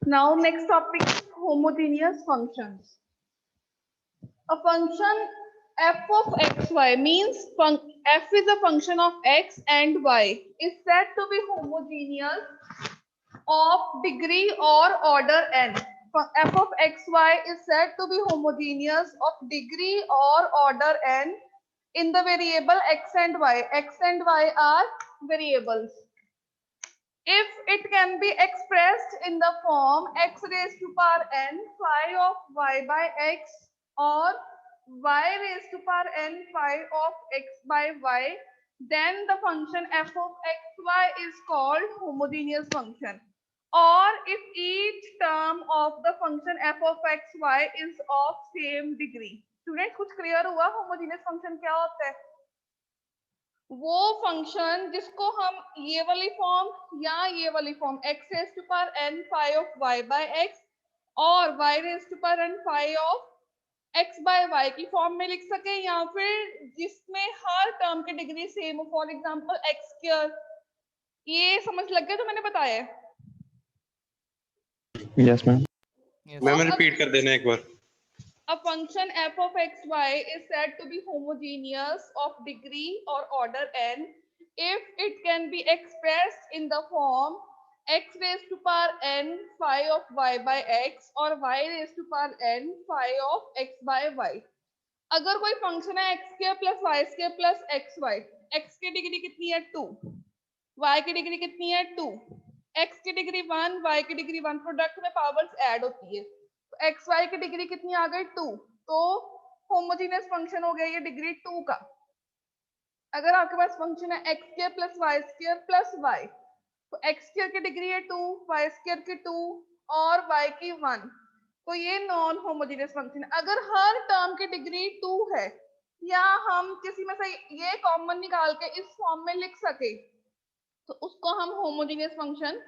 Now next topic is homogeneous functions. A function f of xy means f is a function of x and y is said to be homogeneous of degree or order n. F of xy is said to be homogeneous of degree or order n in the variable x and y. X and y are variables. If it can be expressed in the form x raised to power n phi of y by x or y raised to power n phi of x by y, then the function f of xy is called homogeneous function. Or if each term of the function f of xy is of same degree. Student कुछ clear हुआ homogeneous function क्या होता है? वो function जिसको हम ये वाली फॉर्म या ये वाली form x raise to power n phi of y by x और y raise to power n phi of x by y की फॉर्म में लिख सके, या फिर जिसमें हर टर्म की डिग्री सेम हो, फॉर एग्जांपल x स्क्वायर। ये समझ लग गया जो मैंने बताया है? Yes ma'am. मैम रिपीट कर देना एक बार। A function f of xy is said to be homogeneous of degree or order n if it can be expressed in the form x raised to power n phi of y by x or y raised to power n phi of x by y. अगर कोई function है x square plus y square plus xy, x की degree कितनी है 2, y की degree कितनी है 2, x की डिग्री 1, y की डिग्री 1, प्रोडक्ट में पावर्स ऐड होती है, एक्स वाई की डिग्री कितनी आ गई 2, तो होमोजेनियस फंक्शन हो गया ये डिग्री 2 का। अगर आपके पास फंक्शन है x square plus y square plus y, तो एक्स स्क्वायर की डिग्री है 2, वाई स्क्वायर की 2 और वाई की 1, तो ये नॉन होमोजेनियस फंक्शन है। अगर हर टर्म की डिग्री 2 है या हम किसी में से ये कॉमन निकाल के इस फॉर्म में लिख सके तो उसको हम होमोजेनियस फंक्शन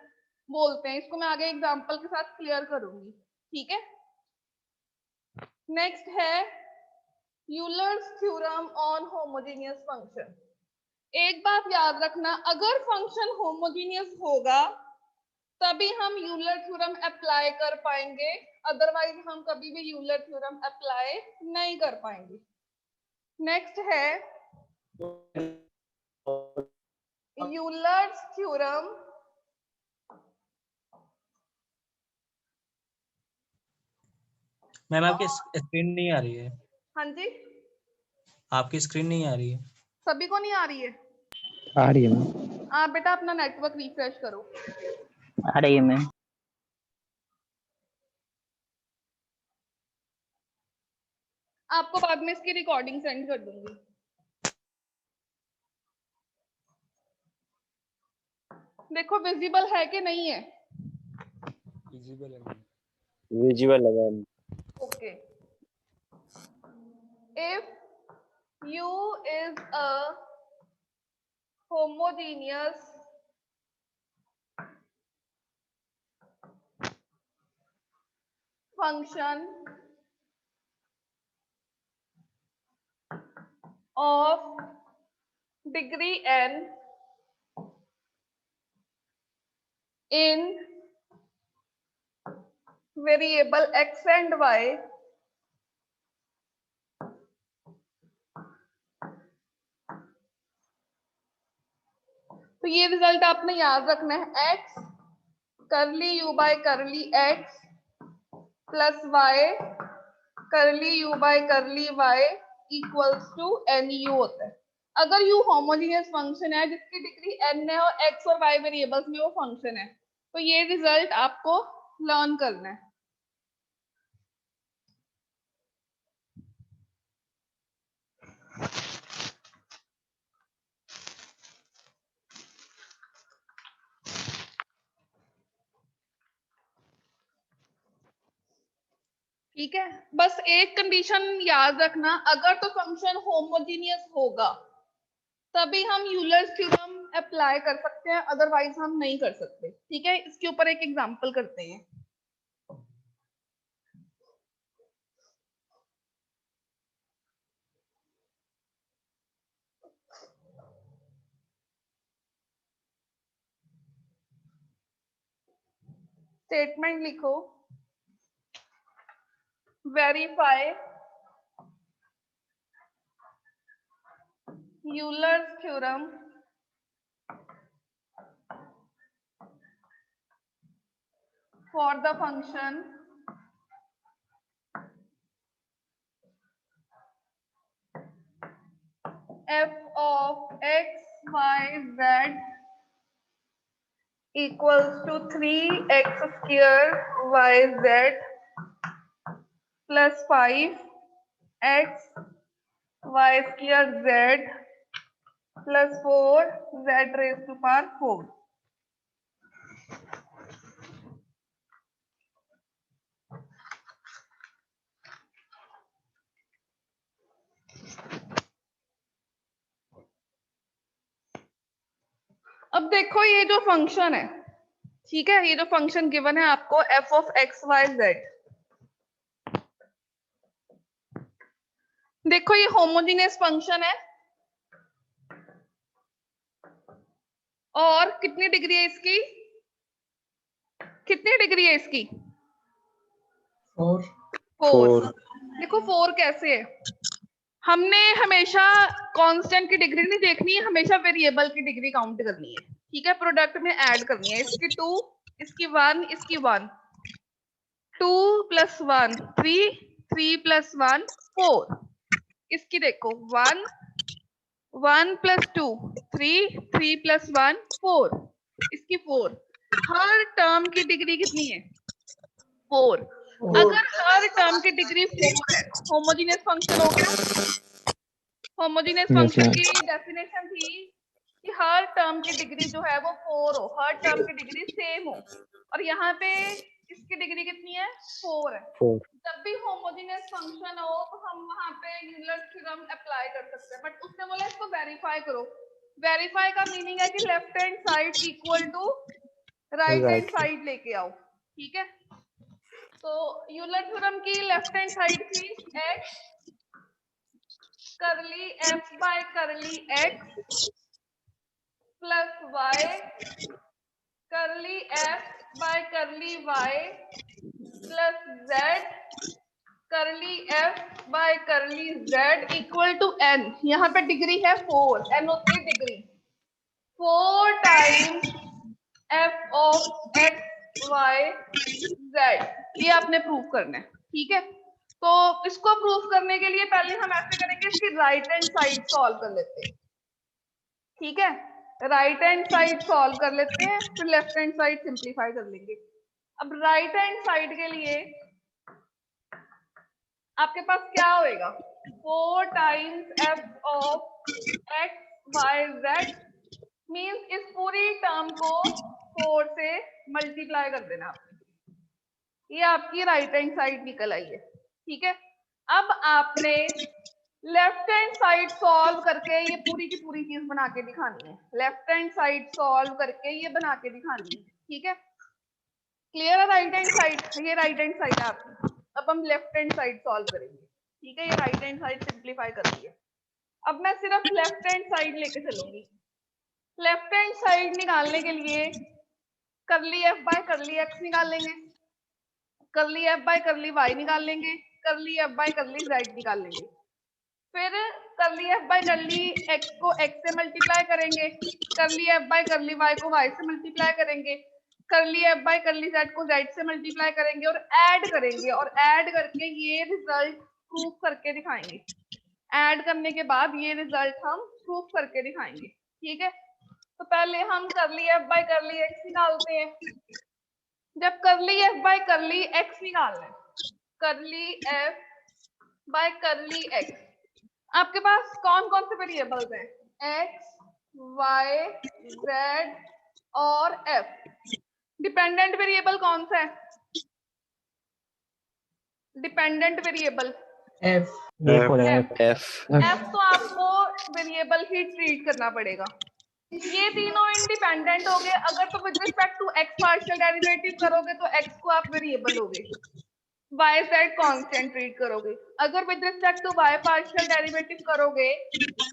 बोलते हैं। इसको मैं आगे एग्जांपल के साथ क्लियर करूंगी, ठीक है। नेक्स्ट है Euler's theorem on homogeneous function. एक बात याद रखना, अगर फंक्शन होमोजेनियस होगा तभी हम यूलर थ्योरम अप्लाई कर पाएंगे, अदरवाइज हम कभी भी यूलर थ्योरम अप्लाई नहीं कर पाएंगे। नेक्स्ट है यूलर्स थ्योरम मैम आपकी स्क्रीन नहीं आ रही है। हाँ जी, आपकी स्क्रीन नहीं आ रही है। सभी को नहीं आ रही है? आ रही है मैम। आप बेटा अपना नेटवर्क रिफ्रेश करो। आ रही है मैम। आपको बाद में इसकी रिकॉर्डिंग सेंड कर दूंगी। देखो विजिबल है कि नहीं है? विजिबल है मैम। विजुअल है ma'am. Okay, if u is a homogeneous function of degree n in variable x and y, तो ये रिजल्ट आपने याद रखना है, x curly u by curly x plus y curly u by curly y equals to n u होता है। अगर u homogeneous function है जिसकी डिग्री n है और x और y वेरिएबल्स में वो फंक्शन है, तो ये रिजल्ट आपको लर्न करना है। ठीक है, बस एक कंडीशन याद रखना, अगर तो फंक्शन होमोजेनियस होगा तभी हम यूलर्स थ्योरम अप्लाई कर सकते हैं, अदरवाइज हम नहीं कर सकते। ठीक है, इसके ऊपर एक एग्जांपल करते हैं। स्टेटमेंट लिखो, verify Euler's theorem for the function f of x, y, z equals to 3x square yz plus 5x y square z plus 4 z raised to power 4. अब देखो ये जो फंक्शन है, ठीक है, ये जो फंक्शन गिवन है आपको f of x y z, देखो ये होमोजेनियस फंक्शन है और कितनी डिग्री है इसकी, कितनी डिग्री है इसकी? 4। देखो 4 कैसे है, हमने हमेशा कांस्टेंट की डिग्री नहीं देखनी है, हमेशा वेरिएबल की डिग्री काउंट करनी है, ठीक है, प्रोडक्ट में ऐड करनी है, इसकी 2, इसकी 1, इसकी 1, 2 + 1 3, 3 + 1 4, इसकी देखो 1, 1 + 2 3, 3 + 1 4, इसकी 4, हर टर्म की डिग्री कितनी है? 4। अगर हर टर्म की डिग्री 4 है, होमोजेनियस फंक्शन हो गया। होमोजेनियस फंक्शन की डेफिनेशन थी कि हर टर्म की डिग्री जो है वो 4 हो, हर टर्म की डिग्री सेम हो, और यहाँ पे इसकी डिग्री कितनी है? 4 है। 4। जब भी होमोजेनियस फंक्शन हो तो हम वहां पे यूलर थ्योरम अप्लाई कर सकते हैं, बट उसने बोला इसको वेरीफाई करो। वेरीफाई का मीनिंग है कि left hand side equal to right hand side लेके आओ, ठीक है। तो यूलर थ्योरम की लेफ्ट हैंड साइड थी x curly f by curly x plus y curly f by curly y plus z curly f by curly z equal to n। यहाँ पे degree है 4, n होती है degree, 4 times f of x y z, ये आपने prove करना है, ठीक है। तो इसको प्रूव करने के लिए पहले हम ऐसे करेंगे, इसकी राइट हैंड साइड सॉल्व कर लेते हैं, ठीक है, राइट हैंड साइड सॉल्व कर लेते हैं, फिर लेफ्ट हैंड साइड सिंप्लीफाई कर लेंगे। अब राइट हैंड साइड के लिए आपके पास क्या होएगा, 4 times f of x y z means इस पूरी टर्म को 4 से मल्टीप्लाई कर देना आपने, ये आपकी राइट हैंड साइड निकल आई है, ठीक है। अब आपने लेफ्ट हैंड साइड सॉल्व करके ये पूरी की पूरी चीज बना के दिखानी है, लेफ्ट हैंड साइड सॉल्व करके ये बना के दिखानी है, ठीक है। क्लियर है राइट हैंड साइड, ये राइट हैंड साइड है आपकी। अब हम लेफ्ट हैंड साइड सॉल्व करेंगे, ठीक है, ये राइट हैंड साइड सिंप्लीफाई कर दी है। अब मैं सिर्फ लेफ्ट हैंड साइड लेके चलूंगी। लेफ्ट हैंड साइड निकालने के लिए करली f बाय करली x निकाल लेंगे, करली f बाय करली y निकाल लेंगे, करली f बाय करली z निकाल लेंगे, फिर करली f बाय करली x को x से मल्टीप्लाई करेंगे, करली f बाय करली y को y से मल्टीप्लाई करेंगे, करली f बाय करली z को z से मल्टीप्लाई करेंगे और ऐड करेंगे, और ऐड करके ये रिजल्ट प्रूफ करके दिखाएंगे। ऐड करने के बाद ये रिजल्ट हम प्रूफ करके दिखाएंगे, ठीक है। तो पहले हम करली f बाय करली x निकालते हैं। जब करली f बाय करली x निकालना है, करली f बाय करली x, आपके पास कौन कौन से वेरिएबल्स हैं? x, y, z और f। डिपेंडेंट वेरिएबल कौन सा है? डिपेंडेंट वेरिएबल F f तो आपको वेरिएबल ही ट्रीट करना पड़ेगा। ये तीनों इंडिपेंडेंट हो गए, अगर तो with respect to x partial derivative करोगे तो x को आप वेरिएबल होगे, y z कांस्टेंट ट्रीट करोगे। अगर with respect to y partial derivative करोगे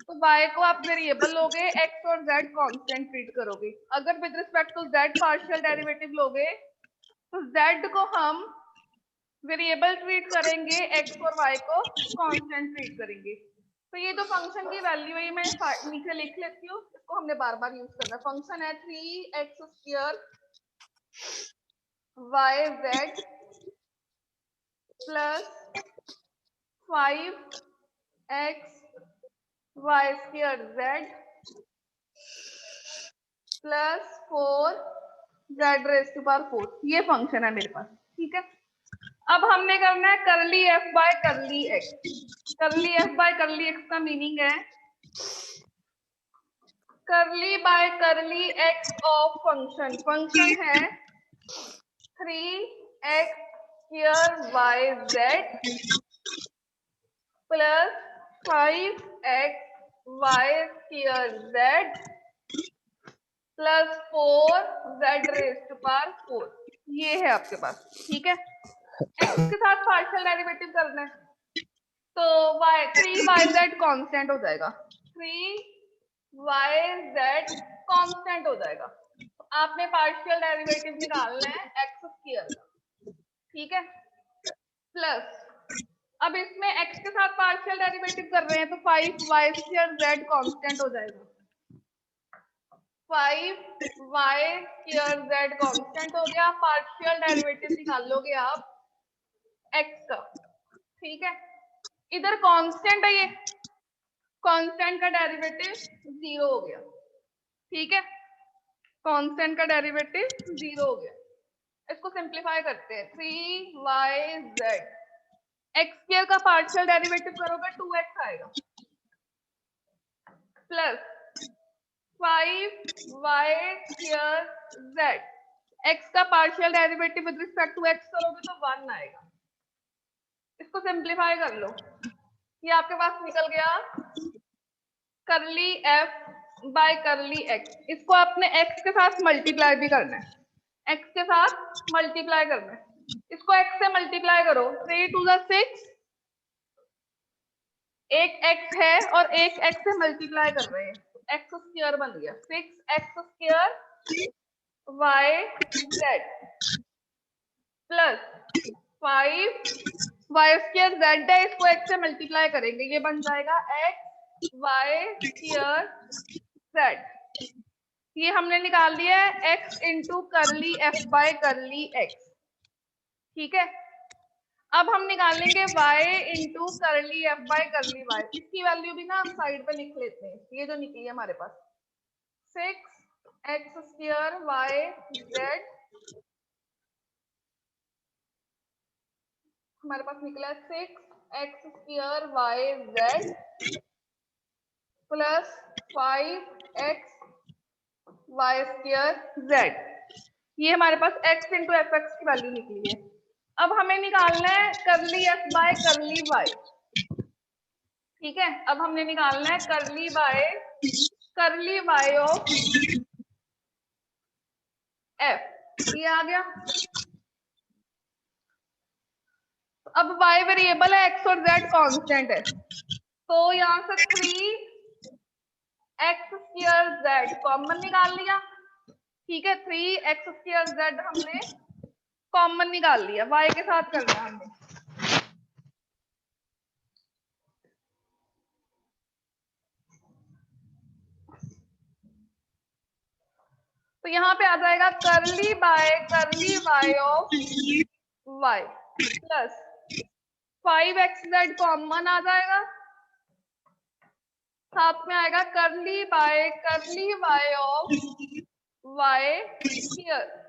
तो y को आप वेरिएबल लोगे, x और z कांस्टेंट ट्रीट करोगे। अगर with respect to z partial derivative लोगे तो z को हम वेरिएबल ट्रीट करेंगे, x और y को कांस्टेंट ट्रीट करेंगे। तो ये जो फंक्शन की वैल्यू है ये मैं नीचे लिख लेती हूँ, इसको हमने बार बार यूज करना है। फंक्शन है 3x² yz plus 5x y² z plus 4z⁻⁴। ये फंक्शन है मेरे पास, ठीक है। अब हमने करना है करली f by curly x। Curly f by curly x का मीनिंग है curly by curly x of function. Function है 3x² yz plus 5x y² z plus 4z⁻⁴। ये है आपके पास, ठीक है। x के साथ पार्शियल डेरिवेटिव करना है, तो 3yz कांस्टेंट हो जाएगा, 3yz कांस्टेंट हो जाएगा। तो आपने पार्शियल डेरिवेटिव निकालना है x² का, ठीक है। प्लस अब इसमें x के साथ पार्शियल डेरिवेटिव कर रहे हैं तो 5y² z कांस्टेंट हो जाएगा, 5y² z कांस्टेंट हो गया। पार्शियल डेरिवेटिव निकाल लोगे आप x का, ठीक है। इधर कांस्टेंट है, ये कांस्टेंट का डेरिवेटिव 0 हो गया, ठीक है। कांस्टेंट का डेरिवेटिव 0 हो गया। इसको सिंप्लीफाई करते हैं, 3yz x² का पार्शियल डेरिवेटिव करोगे 2x आएगा, प्लस 5y² z x का partial derivative with respect to x करोगे तो 1 आएगा। इसको सिंप्लीफाई कर लो, ये आपके पास निकल गया करली f बाय करली x। इसको आपने x के साथ मल्टीप्लाई भी करना है, x के साथ मल्टीप्लाई करना है। इसको x से मल्टीप्लाई करो, 3 to the 6, एक x है और एक x से मल्टीप्लाई कर रहे हैं, x² बन गया, 6x² yz plus 5y² z है, इसको x से मल्टीप्लाई करेंगे, ये बन जाएगा x y² z। ये हमने निकाल दिया है x into curly f by curly x, ठीक है। अब हम निकालेंगे y into curly f by curly y। इसकी वैल्यू भी ना हम साइड पे लिख लेते हैं, ये जो निकली है हमारे पास 6x² yz हमारे पास निकला 6x² yz plus 5x y² z। ये हमारे पास x इंटू एफ एक्स की वैल्यू निकली है। अब हमें निकालना है करली f बाय करली y, ठीक है। अब हमने निकालना है करली y ऑफ f, ये आ गया। अब y वेरिएबल है, x और z कांस्टेंट है, तो यहाँ से 3x² z कॉमन निकाल लिया, ठीक है। 3x² z हमने कॉमन निकाल लिया, y के साथ करना है हमने। तो यहाँ पे आ जाएगा करली by curly y of y plus 5xz common आ जाएगा, साथ में आएगा करली by curly y of y²।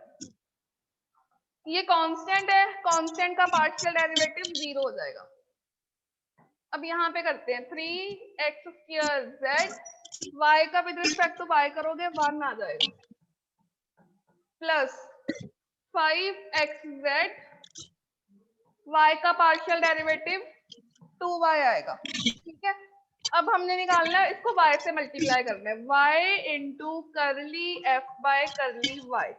ये कांस्टेंट है, कांस्टेंट का पार्शियल डेरिवेटिव 0 हो जाएगा। अब यहाँ पे करते हैं 3x² z, y का विद रिस्पेक्ट टू y करोगे 1 आ जाएगा, प्लस 5xz, y का पार्शियल डेरिवेटिव 2y आएगा, ठीक है। अब हमने निकालना है, इसको y से मल्टीप्लाई करना है, y into curly f by curly y।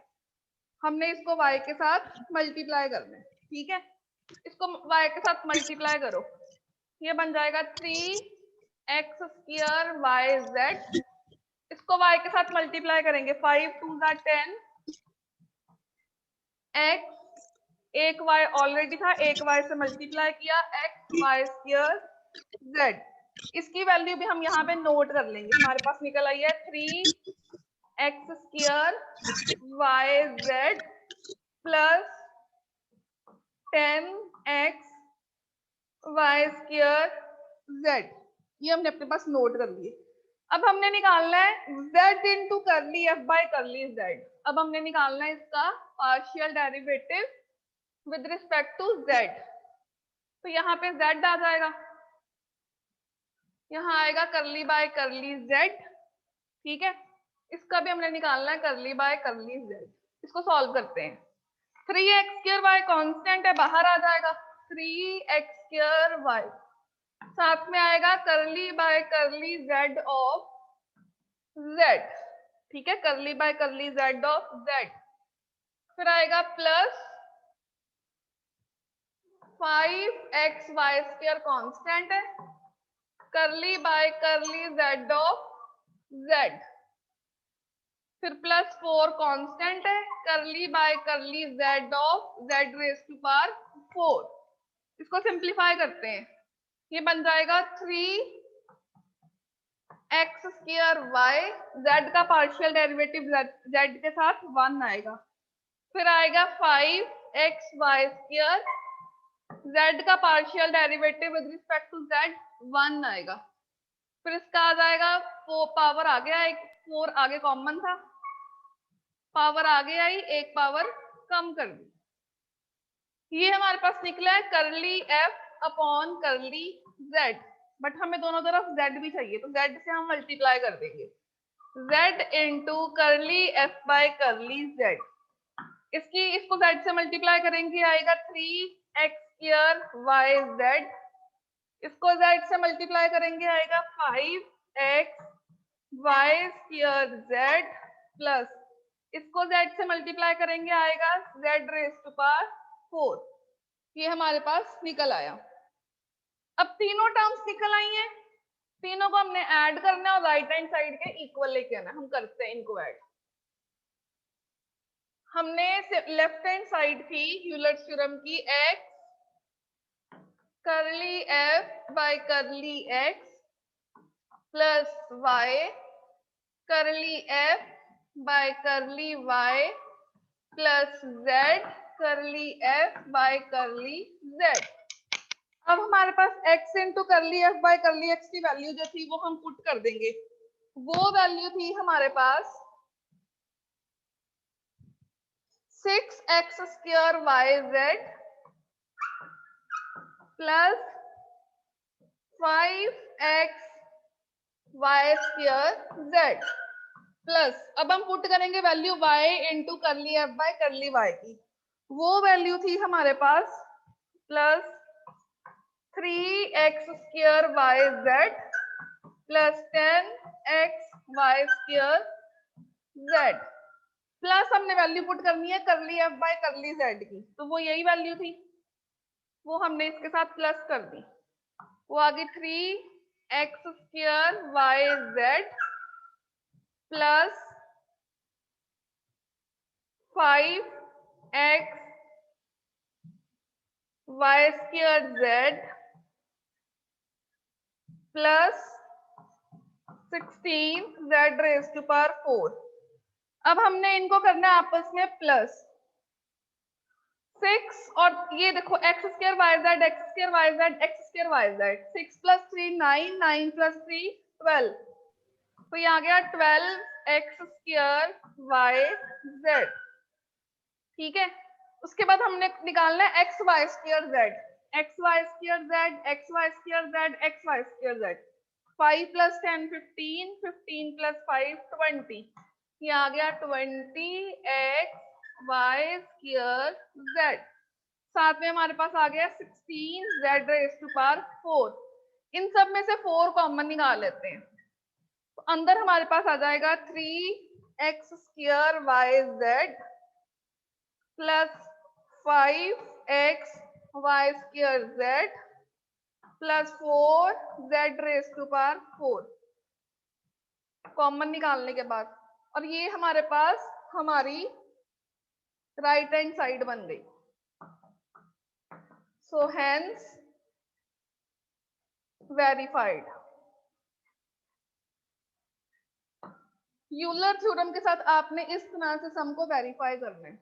हमने इसको y के साथ मल्टीप्लाई करना है, ठीक है। इसको y के साथ मल्टीप्लाई करो, ये बन जाएगा 3x² yz। इसको y के साथ मल्टीप्लाई करेंगे, 5 2 10 x एक y ऑलरेडी था, एक y से मल्टीप्लाई किया, x y स्क्वायर z। इसकी वैल्यू भी हम यहाँ पे नोट कर लेंगे। हमारे पास निकल आई है 3x square yz plus 10x y square z। ये हमने अपने पास नोट कर लिए। अब हमने निकालना है z into curly f by curly z। अब हमने निकालना है इसका partial derivative with respect to z। तो यहाँ पे z आ जाएगा, यहाँ आएगा करली बाय करली z। ठीक है, इसका भी हमने निकालना है करली बाय करली z। इसको सॉल्व करते हैं। 3x स्क्वायर y कांस्टेंट है, बाहर आ जाएगा 3x स्क्वायर y, साथ में आएगा करली by curly z of z। ठीक है, curly by curly z of z। फिर आएगा प्लस 5xy स्क्वायर कांस्टेंट है, curly by curly z of z। फिर प्लस 4 कांस्टेंट है, curly by curly z of z raise to power 4। इसको simplify करते हैं, ये बन जाएगा 3x स्क्वायर y, z का पार्शियल डेरिवेटिव z के साथ 1 आएगा। फिर आएगा 5xy स्क्वायर, z का partial derivative with respect to z 1 आएगा। फिर इसका आ जाएगा 4 पावर आ गया, एक 4 आगे कॉमन था, पावर आगे आई, एक पावर कम कर दी। ये हमारे पास निकला है करली f अपॉन करली z। बट हमें दोनों तरफ z भी चाहिए, तो z से हम मल्टीप्लाई कर देंगे, z into curly f by curly z। इसको z से मल्टीप्लाई करेंगे, आएगा 3x स्क्वायर yz। इसको z से मल्टीप्लाई करेंगे, आएगा 5x y square z plus इसको z से मल्टीप्लाई करेंगे, आएगा z रेज टू पावर 4। ये हमारे पास निकल आया। अब तीनों टर्म्स निकल आई हैं, तीनों को हमने ऐड करना है और राइट हैंड साइड के इक्वल लेके आना है। हम करते हैं इनको ऐड। हमने लेफ्ट हैंड साइड थी यूलर्स थ्योरम की x curly f by curly x plus y curly f by curly y plus z curly f by curly z। अब हमारे पास x into curly f by curly x की value जो थी वो हम put कर देंगे। वो वैल्यू थी हमारे पास 6x square yz plus 5x y square z plus, अब हम पुट करेंगे value y into curly f by curly y की। वो वैल्यू थी हमारे पास plus 3x square yz plus 10x y square z plus हमने वैल्यू पुट करनी है करली f बाय करली z की, तो वो यही वैल्यू थी, वो हमने इसके साथ प्लस कर दी। वो आगे 3x square yz plus 5x y square z plus 16 z raise to power 4। अब हमने इनको करना है आपस में प्लस 6 और ये देखो x square yz x square yz x square yz, 6 plus 3 9, 9 plus 3 12, तो ये आ गया 12x स्क्वायर yz। ठीक है, उसके बाद हमने निकालना है x y square z, x y square z x y square z x y square z। 5 plus 10 15, 15 plus 5 20, ये आ गया 20x y स्क्वायर z। साथ में हमारे पास आ गया 16 z रेज टू पावर 4। इन सब में से 4 कॉमन निकाल लेते हैं, तो अंदर हमारे पास आ जाएगा 3x square yz plus 5x y square z plus 4z raise to power 4 common निकालने के बाद, और ये हमारे पास हमारी राइट हैंड साइड बन गई। So hence verified. Euler theorem के साथ आपने इस तरह से सम को वेरीफाई करना है.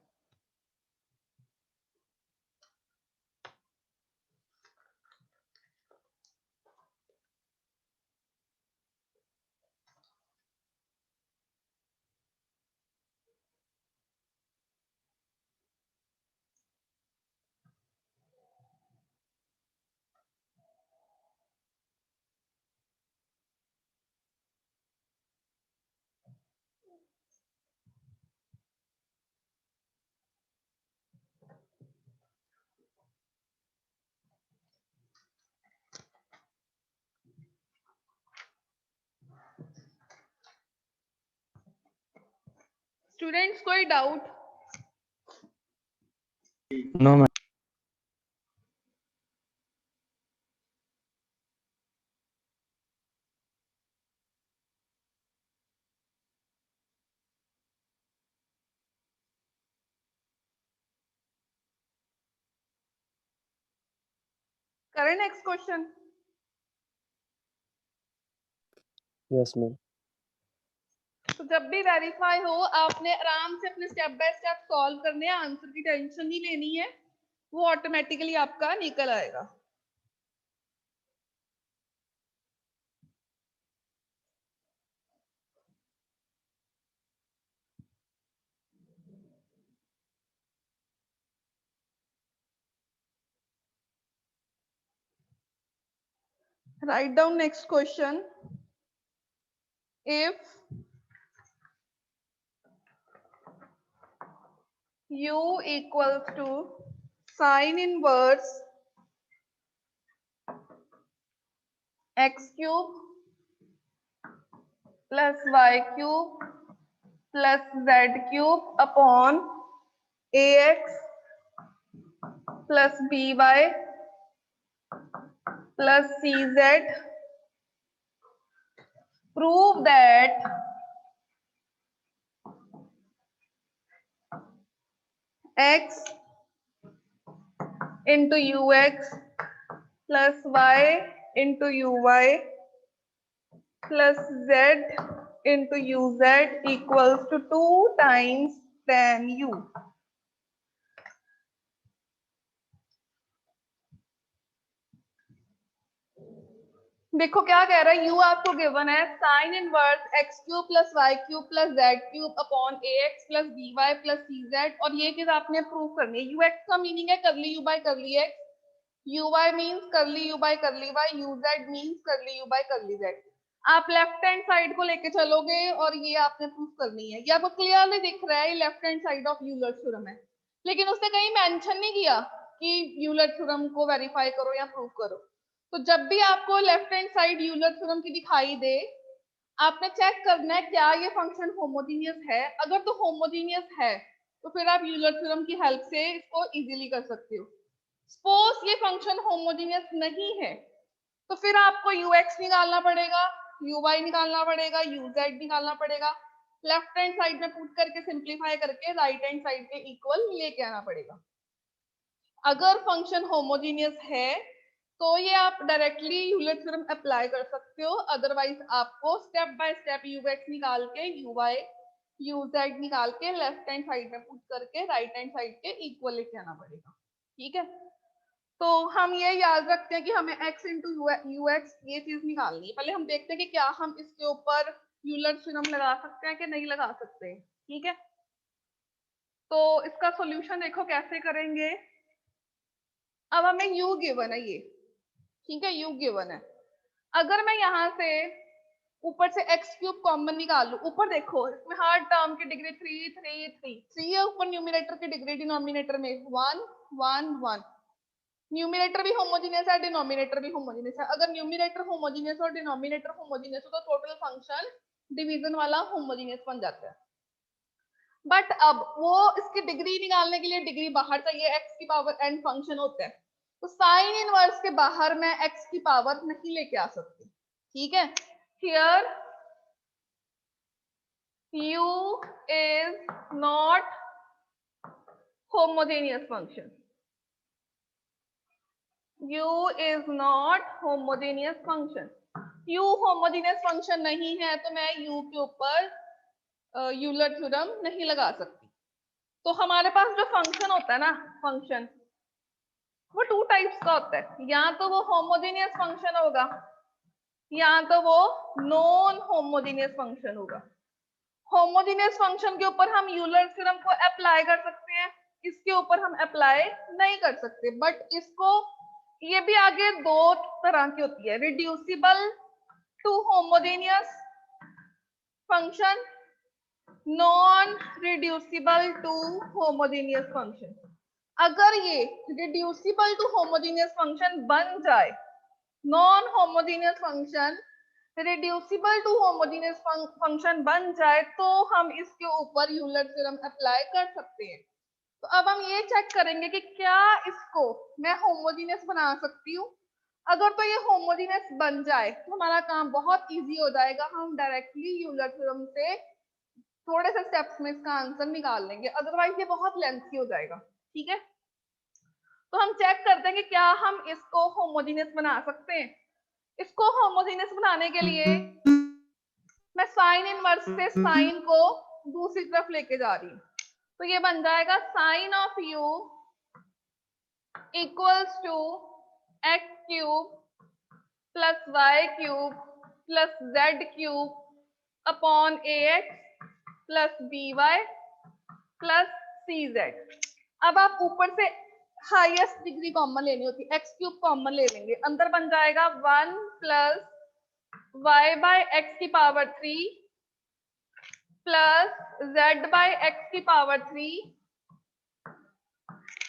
स्टूडेंट्स कोई डाउट? No ma'am. करें नेक्स्ट क्वेश्चन. Yes ma'am. तो जब भी वेरीफाई हो आपने आराम से अपने स्टेप बाय स्टेप सॉल्व करने हैं, आंसर की टेंशन नहीं लेनी है, वो ऑटोमेटिकली आपका निकल आएगा. Write down next question. If u equals to sine inverse x cube plus y cube plus z cube upon ax plus by plus cz, prove that x into ux plus y into uy plus z into uz equals to 2 times tan u. देखो क्या कह रहा है, u आपको given है sine inverse x cube plus y cube plus z cube upon ax plus by plus cz, और ये चीज आपने प्रूव करनी है. ux का मीनिंग है करली u by curly x, uy means करली u by curly y, uz means करली u बाय करली z. आप लेफ्ट हैंड साइड को लेके चलोगे और ये आपने प्रूव करनी है. ये आपको क्लियरली दिख रहा है, ये left hand side of Euler theorem है, लेकिन उसने कहीं मेंशन नहीं किया कि यूलर थ्योरम को वेरीफाई करो या प्रूव करो. तो जब भी आपको left hand side Euler theorem की दिखाई दे, आपने चेक करना है क्या ये फंक्शन होमोजेनियस है. अगर तो होमोजेनियस है तो फिर आप यूलर थ्योरम की हेल्प से इसको इजीली कर सकते हो. सपोज ये फंक्शन होमोजेनियस नहीं है तो फिर आपको ux निकालना पड़ेगा, uy निकालना पड़ेगा, uz निकालना पड़ेगा. लेफ्ट हैंड साइड में पुट करके सिंप्लीफाई करके राइट हैंड साइड के इक्वल लेके आना पड़ेगा. अगर फंक्शन होमोजेनियस है तो ये आप डायरेक्टली यूलर थ्योरम अप्लाई कर सकते हो, अदरवाइज आपको स्टेप बाय स्टेप ux निकाल के uy uz निकाल के लेफ्ट हैंड साइड में पुट करके राइट हैंड साइड के इक्वल लेके आना पड़ेगा. ठीक है, तो हम ये याद रखते हैं कि हमें x इंटू ux ये चीज निकालनी है. पहले हम देखते हैं कि क्या हम इसके ऊपर यूलर थ्योरम लगा सकते हैं कि नहीं लगा सकते. ठीक है, तो इसका सॉल्यूशन देखो कैसे करेंगे. अब हमें u गिवन है ये, ठीक है, u गिवन है. अगर मैं यहाँ से ऊपर से x क्यूब कॉमन निकाल लूं, ऊपर देखो इसमें हर टर्म की डिग्री 3 3 3 3 है ऊपर, न्यूमरेटर की डिग्री डिनोमिनेटर में 1 1 1. न्यूमरेटर भी होमोजेनियस है, डिनोमिनेटर भी होमोजेनियस है. अगर न्यूमरेटर होमोजेनियस और डिनोमिनेटर होमोजेनियस हो तो टोटल फंक्शन डिवीजन वाला होमोजेनियस बन जाता है. बट अब वो इसकी डिग्री निकालने के लिए डिग्री बाहर चाहिए, x की पावर n फंक्शन होता है, तो साइन इनवर्स के बाहर मैं x की पावर नहीं लेके आ सकती. ठीक है, here u is not homogeneous function. u is not homogeneous function. u homogeneous function नहीं है तो मैं u के ऊपर यूलर थ्योरम नहीं लगा सकती। तो हमारे पास जो फंक्शन होता है ना, फंक्शन वो टू टाइप्स का होता है, या तो वो होमोजेनियस फंक्शन होगा या तो वो नॉन होमोजेनियस फंक्शन होगा। होमोजेनियस फंक्शन के ऊपर हम यूलर थ्योरम को अप्लाई कर सकते हैं, इसके ऊपर हम अप्लाई नहीं कर सकते। बट इसको, ये भी आगे दो तरह की होती है, reducible to homogeneous function, non reducible to homogeneous function. अगर ये रिड्यूसिबल टू होमोजेनियस फंक्शन बन जाए, non homogeneous function reducible to homogeneous function बन जाए, तो हम इसके ऊपर यूलर थ्योरम अप्लाई कर सकते हैं। तो अब हम ये चेक करेंगे कि क्या इसको मैं होमोजेनियस बना सकती हूँ। अगर तो ये होमोजेनियस बन जाए तो हमारा काम बहुत इजी हो जाएगा, हम डायरेक्टली यूलर थ्योरम से थोड़े से स्टेप्स में इसका आंसर निकाल लेंगे, अदरवाइज ये बहुत लेंथी हो जाएगा। ठीक है, तो हम चेक करते हैं कि क्या हम इसको होमोजेनियस बना सकते हैं। इसको होमोजेनियस बनाने के लिए मैं साइन इनवर्स से साइन को दूसरी तरफ लेके जा रही हूँ, तो ये बन जाएगा sine of u equals to x cube plus y cube plus z cube upon ax plus by plus cz। अब आप ऊपर से हाईएस्ट डिग्री कॉमन लेनी होती है, x क्यूब कॉमन ले लेंगे, अंदर बन जाएगा 1 प्लस y बाय x की power 3 plus z by x की पावर 3।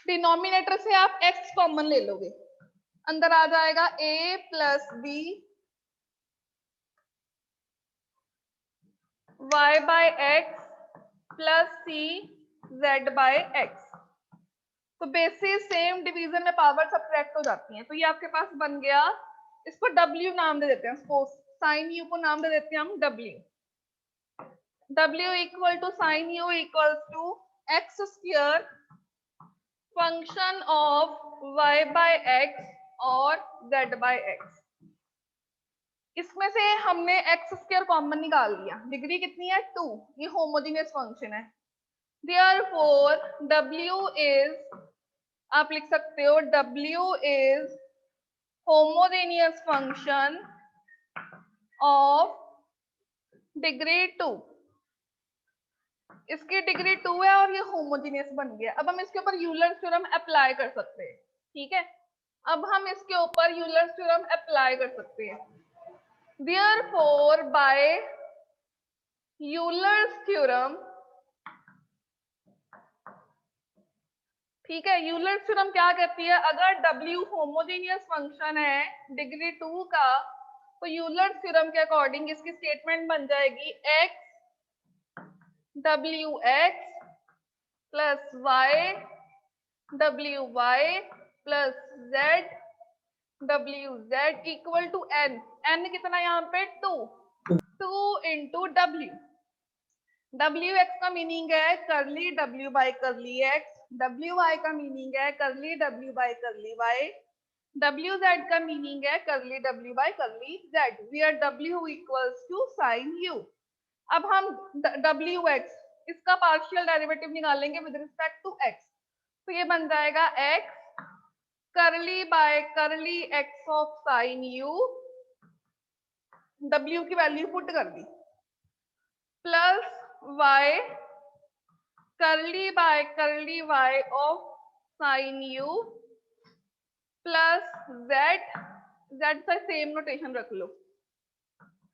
डिनोमिनेटर से आप x कॉमन ले लोगे, अंदर आ जाएगा a plus b y by x plus c z by x। तो बेसिस सेम डिवीजन में पावर सब्ट्रैक्ट हो जाती हैं, तो ये आपके पास बन गया, इसको w नाम दे देते हैं, सपोज साइन u को नाम दे देते हैं हम w equal to sine u equals to x square function of y by x और z बाय x। इसमें से हमने x स्क्वायर कॉमन निकाल लिया, डिग्री कितनी है 2, ये होमोजेनियस फंक्शन है। Therefore w इज, आप लिख सकते हो w is homogeneous function of degree 2। इसकी डिग्री 2 है और ये होमोजेनियस बन गया। अब हम इसके ऊपर यूलर थ्योरम अप्लाई कर सकते हैं। ठीक है, अब हम इसके ऊपर यूलर थ्योरम अप्लाई कर सकते हैं। Therefore by यूलर्स थ्योरम, ठीक है, यूलर थ्योरम क्या कहती है, अगर W होमोजेनियस फंक्शन है डिग्री 2 का, तो यूलर थ्योरम के अकॉर्डिंग इसकी स्टेटमेंट बन जाएगी x wx plus y wy plus z wz equal to n। n कितना यहाँ पे 2 इंटू w। wx का मीनिंग है curly w by curly x, wy का मीनिंग है curly w by curly y, wz का मीनिंग है curly w by curly z, where w equals to sine u। अब हम wx इसका पार्शियल डेरिवेटिव निकालेंगे विद रिस्पेक्ट टू x, तो ये बन जाएगा x करली by curly x of sine u, w की वैल्यू पुट कर दी, plus y curly by curly y of sine u plus z से सेम नोटेशन रख लो,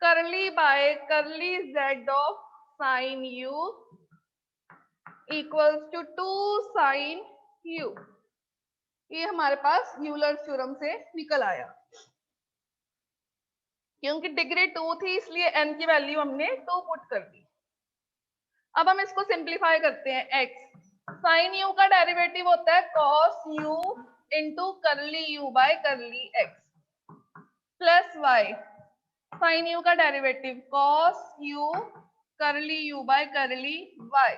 curly by curly z of sine u equals to 2 sine u। ये हमारे पास Euler theorem से निकल आया। क्योंकि डिग्री 2 थी इसलिए n की वैल्यू हमने 2 पुट कर दी। अब हम इसको सिंप्लीफाई करते हैं। x साइन u का डेरिवेटिव होता है cos u into curly u by curly x, plus y sine u का derivative cos u curly u by curly y,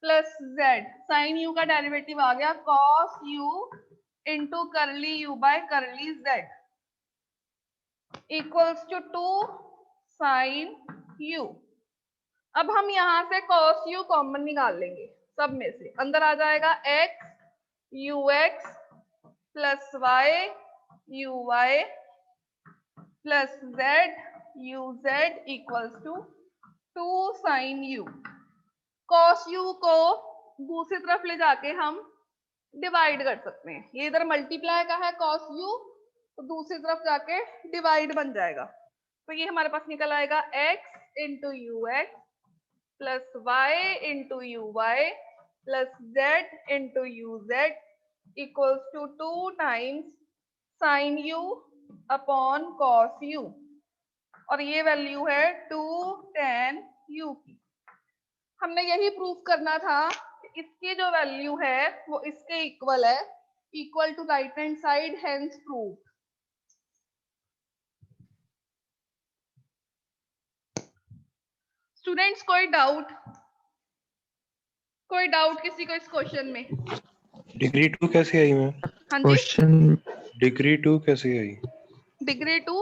plus z sine u का डेरिवेटिव आ गया cos u into curly u by curly z equals to 2 sin u। अब हम यहां से cos u common निकाल लेंगे, सब में से अंदर आ जाएगा x ux plus y uy plus z uz equals to 2 sin u। cos u को दूसरी तरफ ले जाके हम डिवाइड कर सकते हैं, ये इधर मल्टीप्लाई का है cos u, तो दूसरी तरफ जाके डिवाइड बन जाएगा, तो ये हमारे पास निकल आएगा x into u x plus y into u y plus z into u z equals to 2 times sine u upon cos u, और ये वैल्यू है 2 tan u की। हमने यही प्रूफ करना था कि इसकी जो वैल्यू है वो इसके इक्वल है, equal to right hand side, hence prove. Students कोई डाउट किसी को इस क्वेश्चन में? डिग्री 2 कैसे आई मैम? हाँ जी, क्वेश्चन डिग्री 2 कैसे आई? डिग्री 2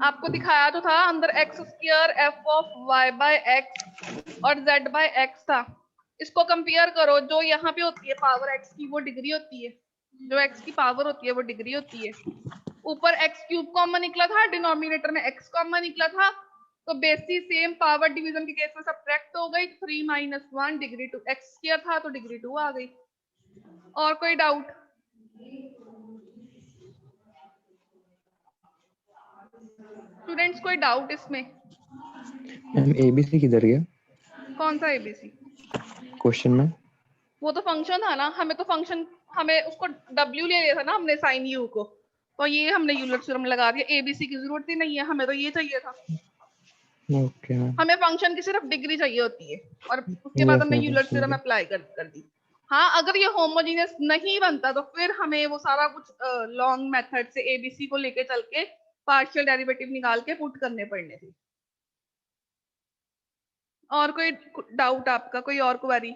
आपको दिखाया तो था, अंदर x square f of y by x और जेड बाय एक्स था। इसको कंपेयर करो, जो यहाँ पे होती है पावर एक्स की वो डिग्री होती है, जो एक्स की पावर होती है वो डिग्री होती है। ऊपर एक्स क्यूब कॉमन निकला था, डिनोमिनेटर में एक्स कॉमन निकला था, तो बेसिस सेम, पावर डिवीजन के केस में सब्ट्रैक्ट हो गई, 3 माइनस 1 डिग्री 2, एक्स स्क्वायर था तो डिग्री 2 आ गई। और कोई डाउट? स्टूडेंट्स कोई डाउट इसमें? मैम एबीसी किधर गया कौन सा एबीसी? क्वेश्चन में? वो तो फंक्शन था ना, हमें तो फंक्शन, हमें उसको w ले लिया था ना हमने साइन u को, तो ये हमने यूलर थ्योरम लगा दिया, एबीसी की जरूरत ही नहीं है, हमें तो ये चाहिए था। Okay ma'am. हमें फंक्शन की सिर्फ डिग्री चाहिए होती है, और उसके बाद Yes, हमने मैम, यूलर थ्योरम समझे। अप्लाई कर दी। हाँ, अगर ये होमोजेनियस नहीं बनता तो फिर हमें वो सारा कुछ लॉन्ग मेथड से एबीसी को लेके चल के पार्शियल डेरिवेटिव निकाल के पुट करने पड़ने थे। और कोई डाउट आपका, कोई और क्वेरी?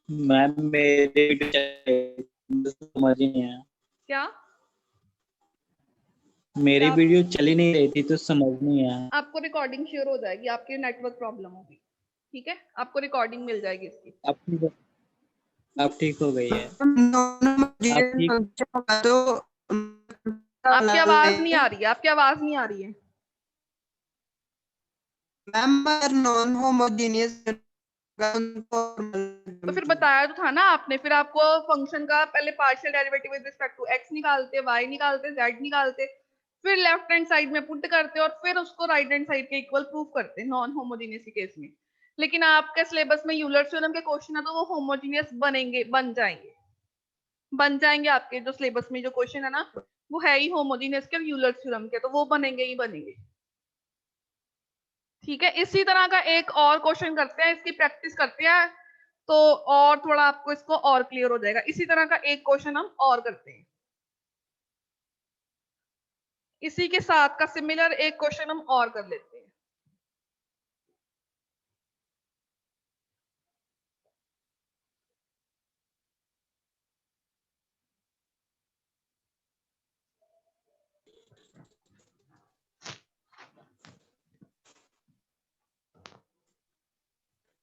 मैम मेरे समझ ही नहीं आया, क्या? मेरी आप- वीडियो चली नहीं रही थी तो समझ नहीं आया। आपको रिकॉर्डिंग शेयर हो जाएगी, आपकी नेटवर्क प्रॉब्लम होगी, ठीक है, आपको रिकॉर्डिंग मिल जाएगी इसकी। अब ठीक हो गई है। अब ठीक आपकी आवाज नहीं आ रही है, आपकी आवाज नहीं आ रही है। मैम अगर नॉन होमोजेनियस तो फिर बताया तो था ना आपने, फिर आपको फंक्शन का पहले partial derivative with respect to x निकालते, वाई निकालते, जेड निकालते, फिर लेफ्ट हैंड साइड में पुट करते और फिर उसको राइट हैंड साइड के इक्वल प्रूव करते नॉन होमोजेनियस केस में। लेकिन आपके सिलेबस में यूलर थ्योरम के क्वेश्चन है तो वो होमोजेनियस बन जाएंगे आपके जो सिलेबस में जो क्वेश्चन है ना, वो है ही होमोजेनियस के, यूलर थ्योरम के, तो वो बनेंगे ही बनेंगे। ठीक है, इसी तरह का एक और क्वेश्चन करते हैं, इसकी प्रैक्टिस करते हैं तो और थोड़ा आपको इसको और क्लियर हो जाएगा। इसी तरह का एक क्वेश्चन हम और करते हैं, इसी के साथ का सिमिलर एक क्वेश्चन हम और कर लेते हैं।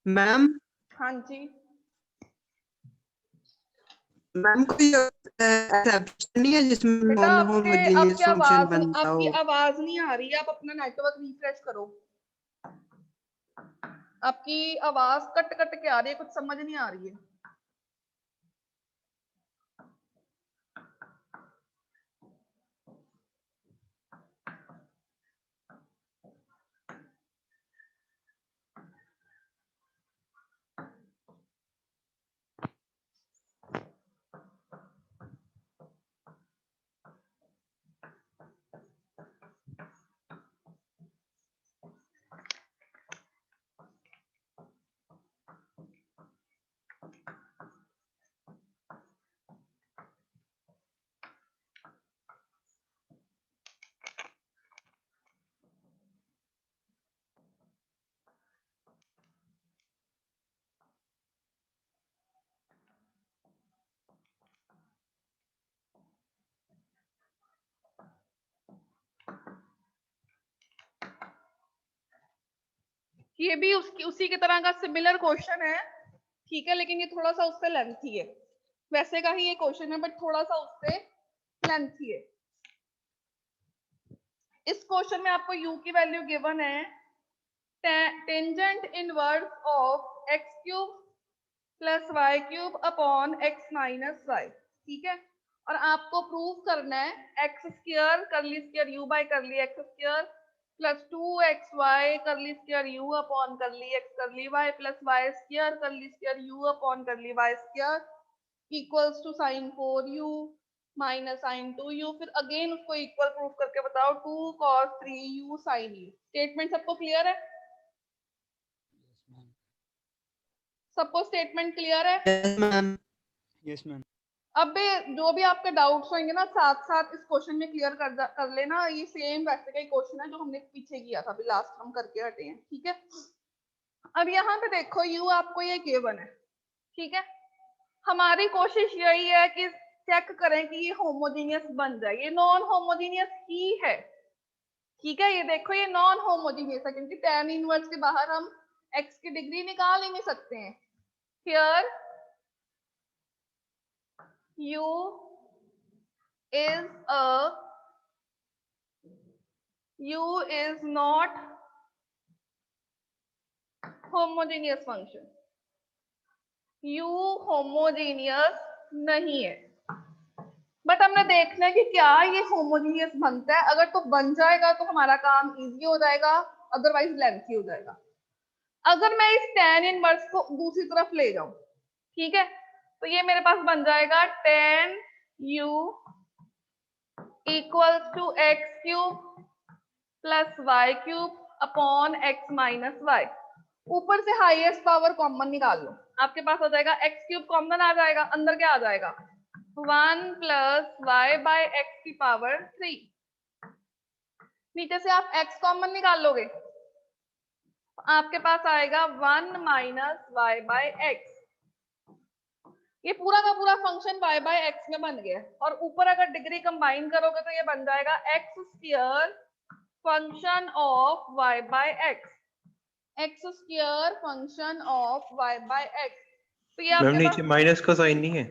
मैम हाँ जी, मैम कोई एक्सेप्शन नहीं है जिसमें बेटा नॉन आपकी होमोजेनियस फंक्शन बनता हो? आवाज नहीं आ रही है, आप अपना नेटवर्क रिफ्रेश करो। आपकी आवाज कट कट के आ रही है, कुछ समझ नहीं आ रही है। ये भी उसी की तरह का सिमिलर क्वेश्चन है, ठीक है, लेकिन ये थोड़ा सा उससे लेंथी है। वैसे का ही ये क्वेश्चन है बट थोड़ा सा उससे लेंथी है। इस क्वेश्चन में आपको u की वैल्यू गिवन है tangent inverse of x cube plus y cube upon x minus y, ठीक है। और आपको प्रूव करना है x square curly square u by curly x square plus 2xy curly square u upon curly x curly y plus y square curly square u upon curly y square equals to sine 4u minus sine 2u। फिर again उसको equal proof करके बताओ 2 cos 3u sin u। Statement सबको clear है? सबको statement clear है? Yes, ma'am. Yes, ma'am. अब भी जो भी आपके डाउट्स होंगे ना साथ साथ इस क्वेश्चन में क्लियर कर लेना। ये सेम वैसे का ही क्वेश्चन है जो हमने पीछे किया था, अभी लास्ट हम करके हटे हैं, ठीक है। अब यहाँ पे देखो u आपको ये गिवन है, ठीक है। हमारी कोशिश यही है कि चेक करें कि ये होमोजेनियस बन जाए। ये नॉन होमोजेनियस ही है, ठीक है। ये देखो ये नॉन होमोजेनियस है क्योंकि tan इनवर्स के बाहर हम x की डिग्री निकाल ही नहीं सकते हैं। Here u is not homogeneous function, u homogeneous नहीं है। बट हमने देखना है कि क्या ये होमोजेनियस बनता है। अगर तो बन जाएगा तो हमारा काम इजी हो जाएगा, अदरवाइज लेंथी हो जाएगा। अगर मैं इस tan इनवर्स को दूसरी तरफ ले जाऊं, ठीक है, तो ये मेरे पास बन जाएगा tan u equals to x cube plus y cube upon x minus y. ऊपर से हाईएस्ट पावर कॉमन निकाल लो, आपके पास हो जाएगा x क्यूब कॉमन आ जाएगा, अंदर क्या आ जाएगा 1 प्लस वाई बाय एक्स की पावर 3। नीचे से आप x कॉमन निकाल लोगे, आपके पास आएगा 1 माइनस वाई बाय एक्स। ये पूरा का पूरा फंक्शन y बाय एक्स में बन गया। और ऊपर अगर डिग्री कंबाइन करोगे तो ये बन जाएगा x square function of y by x, x square function of y by x. तो ये मैम आपके नीचे पास माइनस का साइन नहीं है?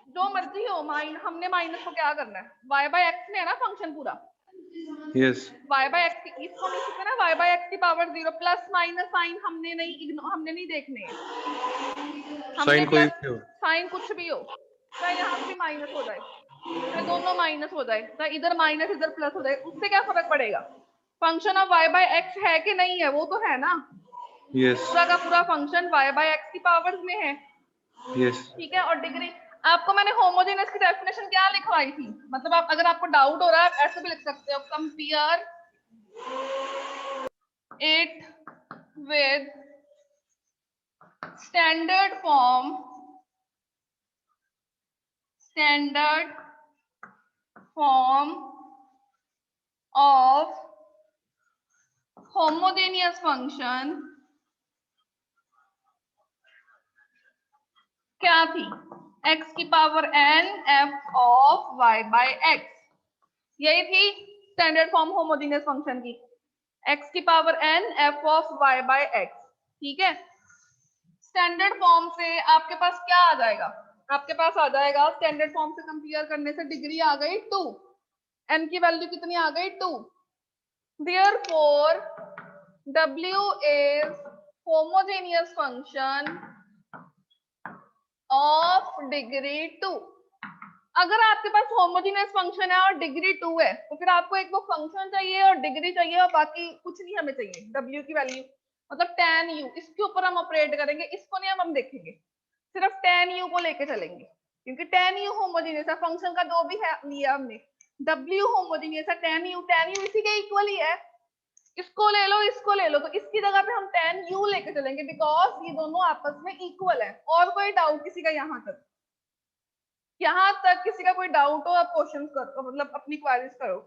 जो मर्जी हो, हमने माइनस को क्या करना है, y बाय एक्स में है ना फंक्शन पूरा, यस। y बाय एक्स की इसको नीचे पे ना y बाय एक्स की पावर 0 प्लस माइनस साइन हमने नहीं देखने हैं। हमने साइन कोई प्लस भी हो। साइन कुछ भी हो, चाहे यहाँ भी माइनस हो जाए, चाहे दोनों माइनस हो जाए, चाहे इधर माइनस इधर प्लस हो जाए, उससे क्या फर्क पड़ेगा। Function of y by x है कि नहीं है, वो तो है ना। यस पूरा का पूरा फंक्शन y बाय एक्स की पावर्स में है, यस। ठीक है। और डिग्री आपको मैंने होमोजेनियस की डेफिनेशन क्या लिखवाई थी, मतलब आप अगर आपको डाउट हो रहा है आप ऐसे भी लिख सकते हो, compare it with standard form of homogeneous function क्या थी, x की power n f of y by x। यही थी स्टैंडर्ड फॉर्म होमोजेनियस फंक्शन की, x की power n f of y by x, ठीक है। स्टैंडर्ड फॉर्म से आपके पास क्या आ जाएगा, आपके पास आ जाएगा स्टैंडर्ड फॉर्म से कंपेयर करने से डिग्री आ गई 2, n की वैल्यू कितनी आ गई 2। Therefore w is homogeneous function of degree 2। अगर आपके पास होमोजेनियस फंक्शन है और डिग्री 2 है तो फिर आपको एक वो फंक्शन चाहिए और डिग्री चाहिए और बाकी कुछ नहीं हमें चाहिए। w की वैल्यू मतलब tan u, इसके ऊपर हम ऑपरेट करेंगे, इसको नहीं हम देखेंगे, सिर्फ tan u को लेके चलेंगे क्योंकि tan u होमोजेनियस है। फंक्शन का जो भी है लिया हमने, w होमोजेनियस है, tan u इसी के इक्वल ही है, इसको ले लो इसको ले लो, तो इसकी जगह पे हम tan u लेके चलेंगे बिकॉज ये दोनों आपस में इक्वल है। और कोई डाउट किसी का यहाँ तक किसी का कोई डाउट हो आप क्वेश्चन करो, मतलब अपनी क्वेरीज करो।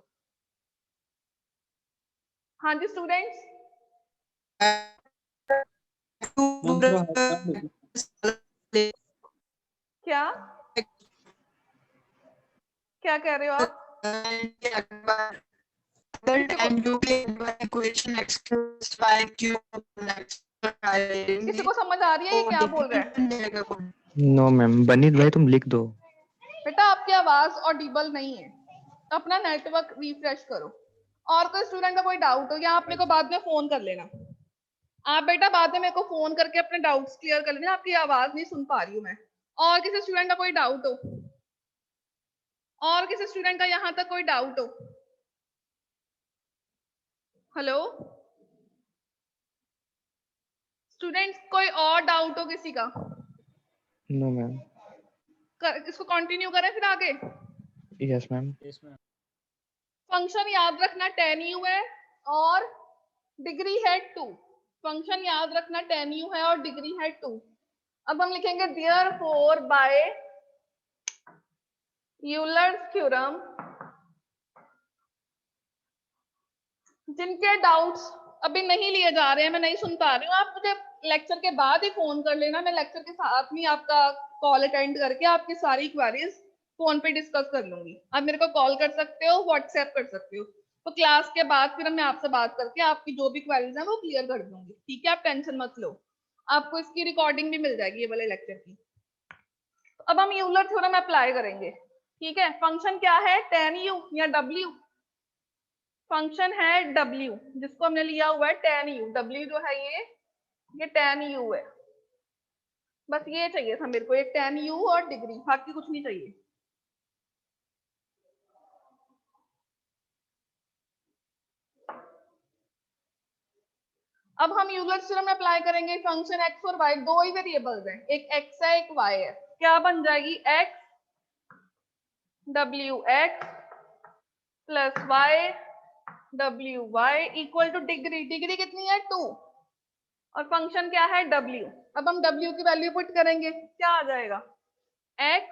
हाँ जी स्टूडेंट्स, क्या क्या कह रहे हो आप? And you can equation x cube plus y cube x लगाएंगे किसी को समझ आ रही है ये तो क्या बोल रहा है? डिफरेंट बन जाएगा कौन? नो मैम, बनीत भाई तुम लिख दो। बेटा आपकी आवाज ऑडिबल नहीं है, अपना नेटवर्क रिफ्रेश करो। और कोई स्टूडेंट का कोई डाउट हो या आप मेरे को बाद में फोन कर लेना। आप बेटा बाद में मेरे को फोन करके अपने डाउट्स क्लियर कर लेना, आपकी आवाज नहीं सुन पा रही हूँ मैं। और किसी स्टूडेंट का कोई डाउट हो? और किसी स्टूडेंट का यहाँ तक कोई डाउट हो? हेलो स्टूडेंट्स, कोई और डाउट हो किसी का? No ma'am. इसको कंटिन्यू करें फिर आगे। Yes ma'am. फंक्शन याद रखना tan u है और डिग्री है 2। फंक्शन याद रखना tan u है और डिग्री है 2। अब हम लिखेंगे therefore बाय यूलर्स थ्योरम, जिनके डाउट्स अभी नहीं लिए जा रहे हैं, मैं नहीं सुन पा रही हूँ, आप मुझे लेक्चर के बाद ही फोन कर लेना। मैं लेक्चर के साथ में आपका कॉल अटेंड करके आपकी सारी क्वेरीज फोन पे डिस्कस कर लूंगी। आप मेरे को कॉल कर सकते हो, व्हाट्सएप कर सकते हो। तो क्लास के बाद फिर मैं आपसे बात करके आपकी जो भी क्वेरीज हैं वो क्लियर कर दूंगी। ठीक है, आप टेंशन मत लो, आपको इसकी रिकॉर्डिंग भी मिल जाएगी ये वाले लेक्चर की। तो अब हम यूलर थ्योरम अप्लाई करेंगे। ठीक है, फंक्शन क्या है? tan u या w। फंक्शन है w, जिसको हमने लिया हुआ है tan u। w जो है ये tan u है। बस ये चाहिए था मेरे को, एक tan u और डिग्री, बाकी कुछ नहीं चाहिए। अब हम यूलर थ्योरम अप्लाई करेंगे। फंक्शन x और y दो ही वेरिएबल्स हैं, एक x है एक y है। क्या बन जाएगी? x wx plus y wy equal two degree. Degree कितनी है? 2। और फंक्शन क्या है? w। अब हम w की वैल्यू पुट करेंगे, क्या आ जाएगा? x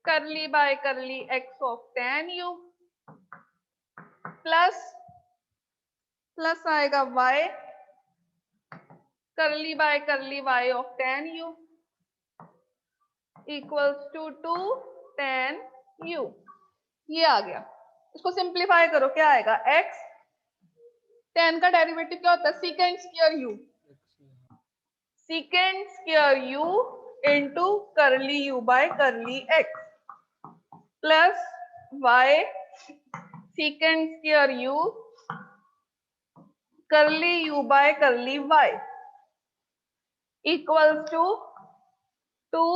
करली by curly x of tan u plus आएगा y curly by curly y of tan u equals to 2 tan u। ये आ गया। इसको सिंप्लीफाई करो, क्या आएगा? x tan का डेरिवेटिव क्या होता है? secant square u। secant square u into curly u by curly x plus y secant square u curly u by curly y equals to 2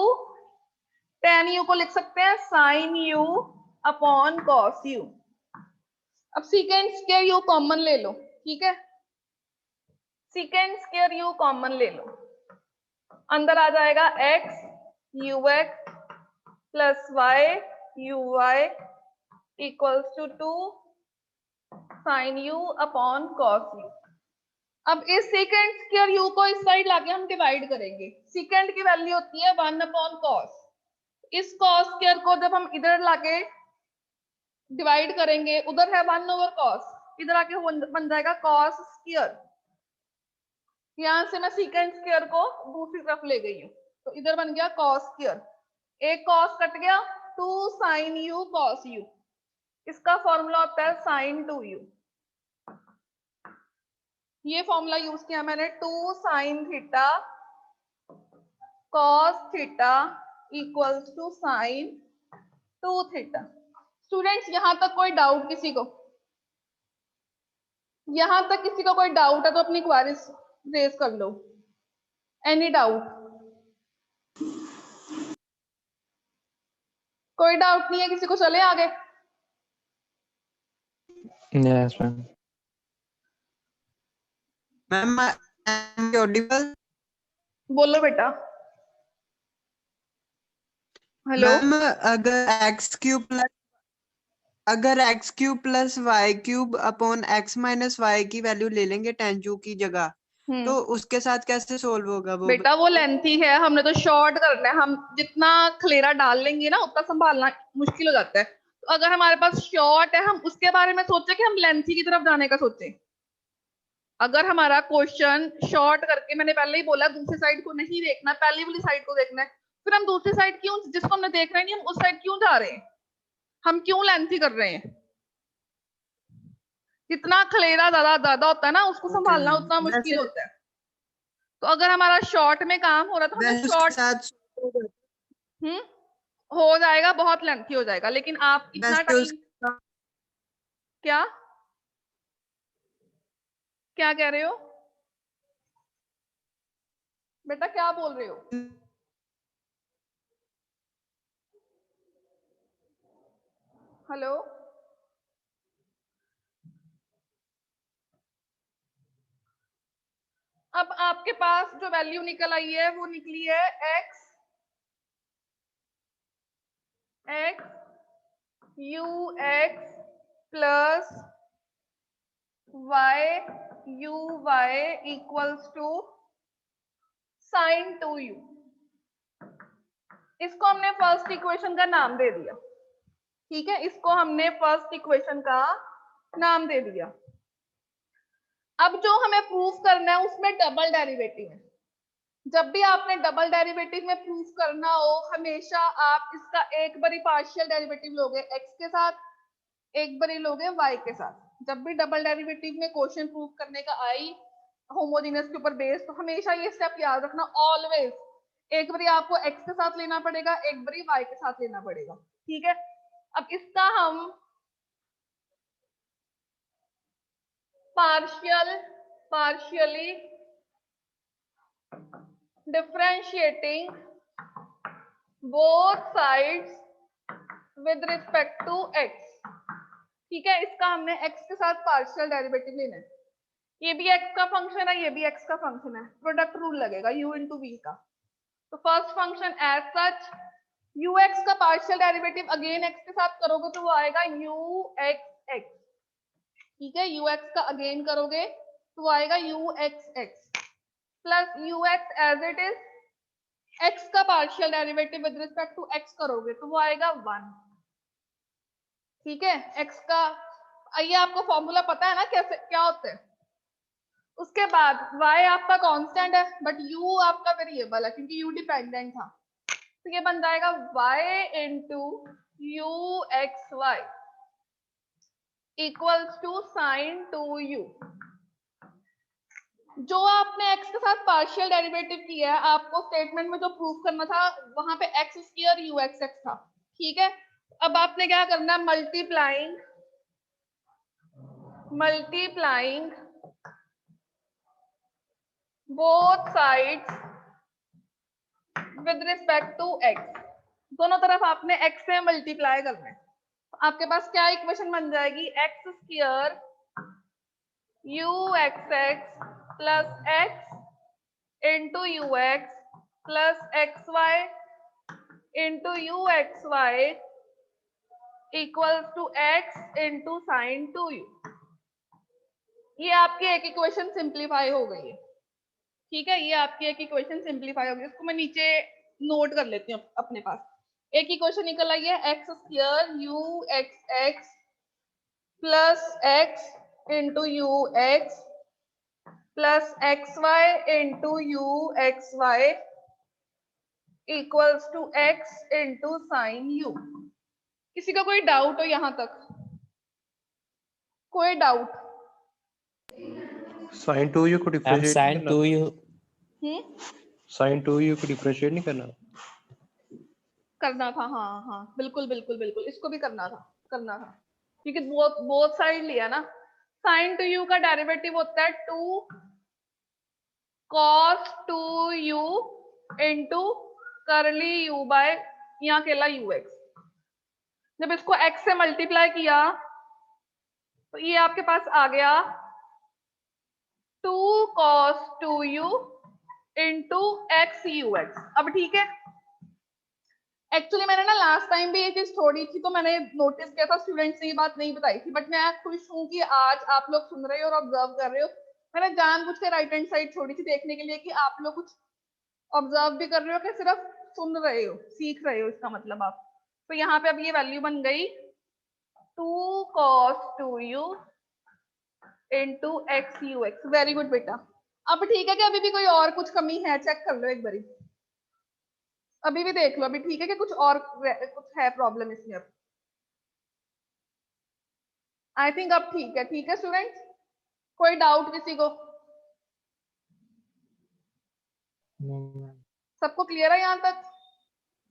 tan u को लिख सकते हैं sin u upon cos u। अब secant square u common ले लो। ठीक है, secant square u common ले लो, अंदर आ जाएगा x ux plus y uy equals to 2 sin u upon cos u। अब इस secant square u को इस साइड लाके हम डिवाइड करेंगे। secant की वैल्यू होती है 1 अपॉन cos। इस cos स्क्वायर को जब हम इधर लाके डिवाइड करेंगे, उधर है 1 ओवर cos, इधर आके बन जाएगा cos स्क्वायर। यहां से मैं secant स्क्वायर को दूसरी तरफ ले गई हूँ, तो इधर बन गया cos स्क्वायर। एक cos कट गया, 2 sin u cos u। इसका फॉर्मूला होता है sin 2u। ये फॉर्मूला यूज किया मैंने, 2 sin theta cos theta equals to sin 2 theta. Students, यहां तक कोई डाउट किसी को? यहां तक किसी को कोई डाउट है तो अपनी क्वेरीज रेज कर लो। Any doubt? कोई डाउट नहीं है किसी को? चले आगे। Yes ma'am. Ma'am am I audible? बोलो बेटा। हेलो मैम अगर x cube plus y cube upon x minus y की वैल्यू ले लेंगे tan u की जगह, तो उसके साथ कैसे सोल्व होगा वो? बेटा वो लेंथी है, हमने तो शॉर्ट करना है। हम जितना खलेरा डाल लेंगे ना उतना संभालना मुश्किल हो जाता है। तो अगर हमारे पास शॉर्ट है, हम उसके बारे में सोचे कि हम लेंथी की तरफ जाने का सोचे। अगर हमारा क्वेश्चन शॉर्ट करके, मैंने पहले ही बोला दूसरी साइड को नहीं देखना, पहली वाली साइड को देखना है, फिर हम दूसरी साइड क्यों, जिसको हमने देखना ही नहीं, हम उस साइड क्यों जा रहे हैं? हम क्यों लेंथी कर रहे हैं? जितना खलेरा ज्यादा होता है ना, उसको Okay, संभालना ma'am. उतना मुश्किल वैसे- होता है। तो अगर हमारा शॉर्ट में काम हो रहा है तो हमें वैसे उसके शॉर्ट साथ हो जाएगा, बहुत लेंथी हो जाएगा, लेकिन आप इतना वैसे टाइम उसके क्या क्या कह रहे हो बेटा, क्या बोल रहे हो? हेलो, अब आपके पास जो वैल्यू निकल आई है वो निकली है x u x plus y u y equals to sine 2u। इसको हमने फर्स्ट इक्वेशन का नाम दे दिया। ठीक है, इसको हमने फर्स्ट इक्वेशन का नाम दे दिया। अब जो हमें प्रूफ करना है उसमें डबल डेरिवेटिव है। जब भी आपने डबल डेरिवेटिव में प्रूफ करना हो, हमेशा आप इसका एक बारी पार्शियल डेरिवेटिव लोगे x के साथ, एक बारी लोगे y के साथ। जब भी डबल डेरिवेटिव में क्वेश्चन प्रूफ करने का आई होमोजेनियस के ऊपर बेस, तो हमेशा ये स्टेप याद रखना, ऑलवेज एक बारी आपको x के साथ लेना पड़ेगा, एक बारी y के साथ लेना पड़ेगा। ठीक है, अब इसका हम partially differentiating both sides with respect to x। ठीक है, इसका हमने x के साथ पार्शियल डेरिवेटिव लेना है। ये भी x का फंक्शन है, ये भी x का फंक्शन है, प्रोडक्ट रूल लगेगा u इंटू v का। तो first function as such ux का पार्शियल डेरिवेटिव अगेन x के साथ करोगे तो वो आएगा uxx। ठीक है, ux का अगेन करोगे तो आएगा uxx plus ux as it is x का partial derivative with respect to x करोगे तो वो आएगा 1। ठीक है, x का ये आपको फॉर्मूला पता है ना कैसे क्या होता है। उसके बाद y आपका कांस्टेंट है बट u आपका वेरिएबल है क्योंकि u डिपेंडेंट था, तो ये बन जाएगा y into uxy equals to sine 2u। जो आपने x के साथ पार्शियल डेरिवेटिव किया है, आपको स्टेटमेंट में जो प्रूफ करना था वहां पे x स्क्वायर uxx था। ठीक है, अब आपने क्या करना है, multiplying both sides with respect to x। दोनों तरफ आपने x से मल्टीप्लाई करना है। आपके पास क्या इक्वेशन बन जाएगी, x square uxx plus x into ux plus xy into uxy equals to x into sine 2u। ये आपकी एक इक्वेशन सिंप्लीफाई हो गई है। ठीक है, ये आपकी एक इक्वेशन सिंप्लीफाई हो गई। इसको मैं नीचे नोट कर लेती हूँ अपने पास। एक इक्वेशन निकल आई है x square uxx plus x into ux plus xy into uxy equals to x into sine u। किसी का कोई डाउट हो यहाँ तक? कोई डाउट? साइन 2u को डिफरेंशिएट साइन नहीं टू करना, यू साइन 2u को डिफरेंशिएट नहीं करना। करना था, हाँ हाँ बिल्कुल बिल्कुल बिल्कुल, इसको भी करना था क्योंकि बोथ साइड लिया ना। साइन 2u का डेरिवेटिव होता है 2 cos 2u into curly u bye यहाँ अकेला ux। जब इसको x से मल्टीप्लाई किया तो ये आपके पास आ गया 2 cos 2u into x ux। अब ठीक है, एक्चुअली मैंने ना लास्ट टाइम भी ये चीज छोड़ी थी तो मैंने नोटिस किया था, स्टूडेंट्स ने ये बात नहीं बताई थी, बट मैं खुश हूँ कि आज आप लोग सुन रहे हो और ऑब्जर्व कर रहे हो। मैंने जानबूझ के राइट हैंड साइड छोड़ी थी देखने के लिए कि आप लोग कुछ ऑब्जर्व भी कर रहे हो कि सिर्फ सुन रहे हो, सीख रहे हो, इसका मतलब आप। तो यहाँ पे अब ये वैल्यू बन गई 2 cos 2u into x ux। Very good बेटा। अब ठीक है कि अभी भी कोई और कुछ कमी है, चेक कर लो एक बारी, अभी भी देख लो, अभी ठीक है कि कुछ और कुछ है प्रॉब्लम इसमें? अब आई थिंक अब ठीक है स्टूडेंट्स, कोई डाउट किसी को? No, ma'am. सबको क्लियर है यहाँ तक?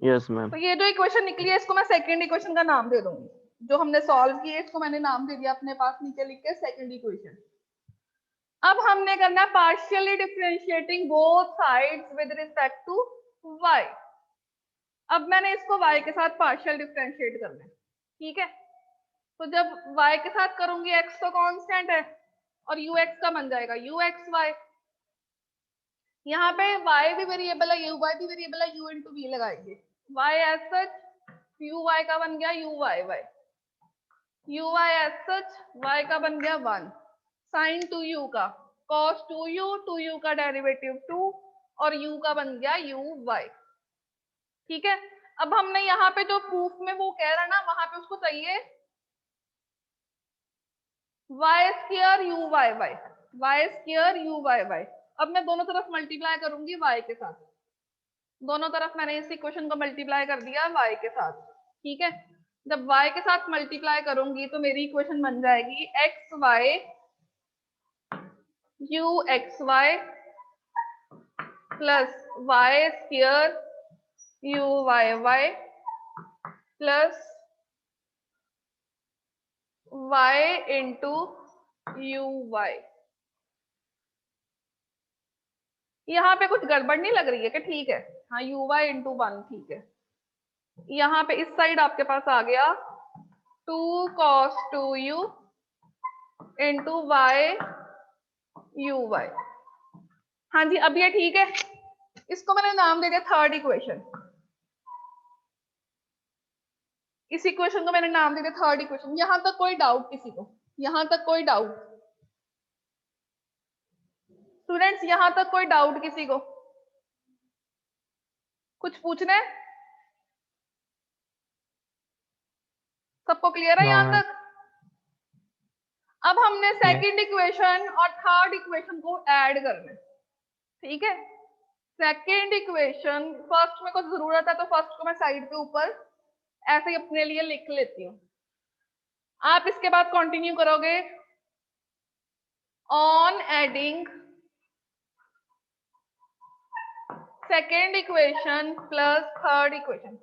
Yes ma'am. तो ये जो इक्वेशन निकली है इसको मैं सेकंड इक्वेशन का नाम दे दूंगी। जो हमने सॉल्व की है इसको मैंने नाम दे दिया अपने पास नीचे लिख के सेकंड इक्वेशन। अब हमने करना है partially differentiating both sides with respect to y। अब मैंने इसको y के साथ पार्शियल डिफरेंशिएट करना है, ठीक है। तो जब y के साथ करूंगी x तो कांस्टेंट है और ux का बन जाएगा uxy। यहाँ पे y भी वेरिएबल है, uy भी वेरिएबल है, u इंटू v लगाएंगे। y एज सच uy का बन गया uyy, uy as such y का बन गया 1, sin 2u का cos 2u का डेरिवेटिव 2 और u का बन गया uy, ठीक है। अब हमने यहाँ पे जो प्रूफ में वो कह रहा ना वहां पे उसको चाहिए y स्क्वायर uyy। अब मैं दोनों तरफ मल्टीप्लाई करूंगी y के साथ, दोनों तरफ मैंने इस इक्वेशन को मल्टीप्लाई कर दिया y के साथ, ठीक है। जब y के साथ मल्टीप्लाई करूंगी तो मेरी इक्वेशन बन जाएगी xy uxy plus y square uyy plus y into uy। यहाँ पे कुछ गड़बड़ नहीं लग रही है कि ठीक है? हाँ uy इंटू 1 ठीक है। यहाँ पे इस साइड आपके पास आ गया 2 cos 2u into y uy। हाँ जी अब ये ठीक है। इसको मैंने नाम दे दिया थर्ड इक्वेशन। इस इक्वेशन को मैंने नाम दे दिया थर्ड इक्वेशन। यहाँ तक कोई डाउट किसी को? यहाँ तक कोई डाउट स्टूडेंट्स? यहाँ तक कोई डाउट किसी को? कुछ पूछना है? सबको क्लियर है No, यहाँ ma'am. तक? अब हमने सेकंड इक्वेशन और थर्ड इक्वेशन को ऐड करना है, ठीक है। सेकंड इक्वेशन फर्स्ट में कुछ जरूरत है तो फर्स्ट को मैं साइड पे ऊपर ऐसे ही अपने लिए लिख लेती हूँ। आप इसके बाद कंटिन्यू करोगे on adding second equation plus third equation.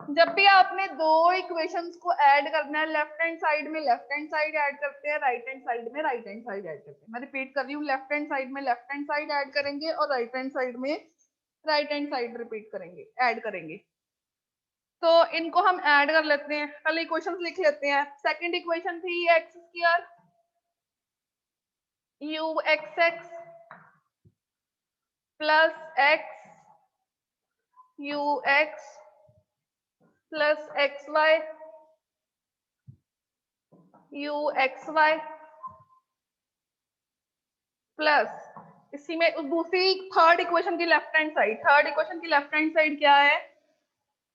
जब भी आपने दो इक्वेशंस को ऐड करना है लेफ्ट हैंड साइड में लेफ्ट हैंड साइड ऐड करते हैं, राइट हैंड साइड में राइट हैंड साइड ऐड करते हैं। मैं रिपीट कर रही हूँ, लेफ्ट हैंड साइड में लेफ्ट हैंड साइड ऐड करेंगे और राइट हैंड साइड में राइट हैंड साइड रिपीट करेंगे, ऐड करेंगे। तो इनको हम ऐड कर लेते हैं, पहले इक्वेशंस लिख लेते हैं। सेकंड इक्वेशन थी x square ux plus x ux plus xy uxy plus इसी में दूसरी थर्ड इक्वेशन की left hand side, third equation की लेफ्ट हैंड साइड क्या है?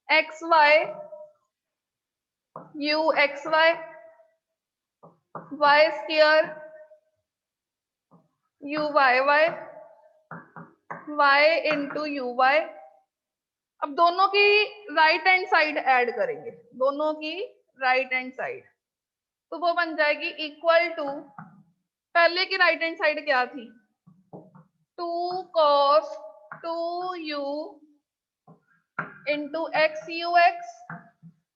xy uxy y square uyy y into uy। अब दोनों की राइट हैंड साइड ऐड करेंगे, दोनों की राइट हैंड साइड, तो वो बन जाएगी इक्वल टू, पहले की राइट हैंड साइड क्या थी? 2 cos 2u into xux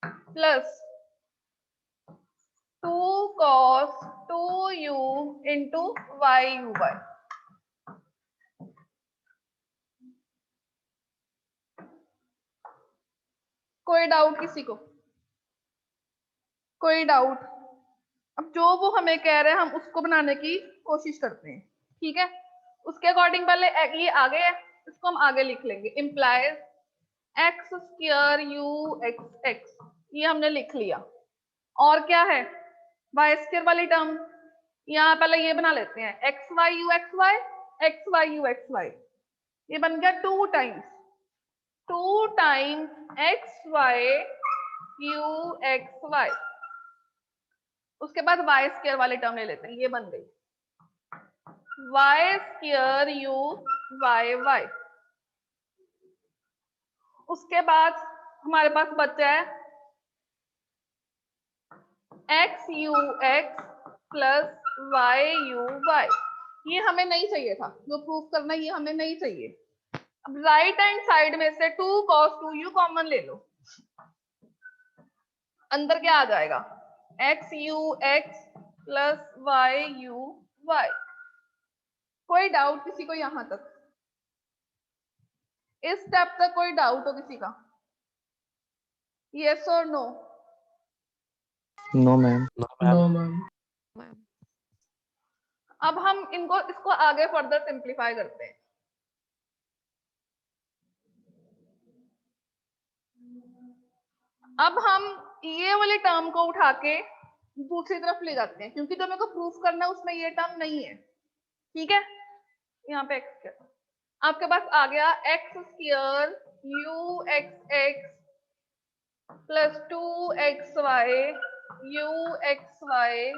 plus 2 cos 2u into yuy। कोई डाउट किसी को? कोई डाउट? अब जो वो हमें कह रहे हैं हम उसको बनाने की कोशिश करते हैं, ठीक है। उसके अकॉर्डिंग पहले ये आगे है, इसको हम आगे लिख लेंगे। Implies x square u x, ये हमने लिख लिया। और क्या है? वाई स्क्वायर वाली टर्म, यहाँ पहले ये बना लेते हैं x y u x y, x y u x y, ये बन गया 2 times x y u x y. उसके बाद वाई स्क्वायर वाली टर्म ले लेते हैं, ये बन गई y square u y y. उसके बाद हमारे पास बचा है x u x plus y u y, ये हमें नहीं चाहिए था, जो प्रूफ करना ये हमें नहीं चाहिए। अब राइट हैंड साइड में से 2 cos 2u कॉमन ले लो, अंदर क्या आ जाएगा, x u x plus y u y. कोई डाउट किसी को यहां तक, इस स्टेप तक कोई डाउट हो किसी का? यस और no? No ma'am. No ma'am. अब हम इसको आगे फर्दर सिंप्लीफाई करते हैं। अब हम ये वाले टर्म को उठा के दूसरी तरफ ले जाते हैं, क्योंकि जो मेरे को प्रूफ करना है उसमें ये टर्म नहीं है, ठीक है। यहाँ पे x आपके पास आ गया x square u x x plus 2xy u x y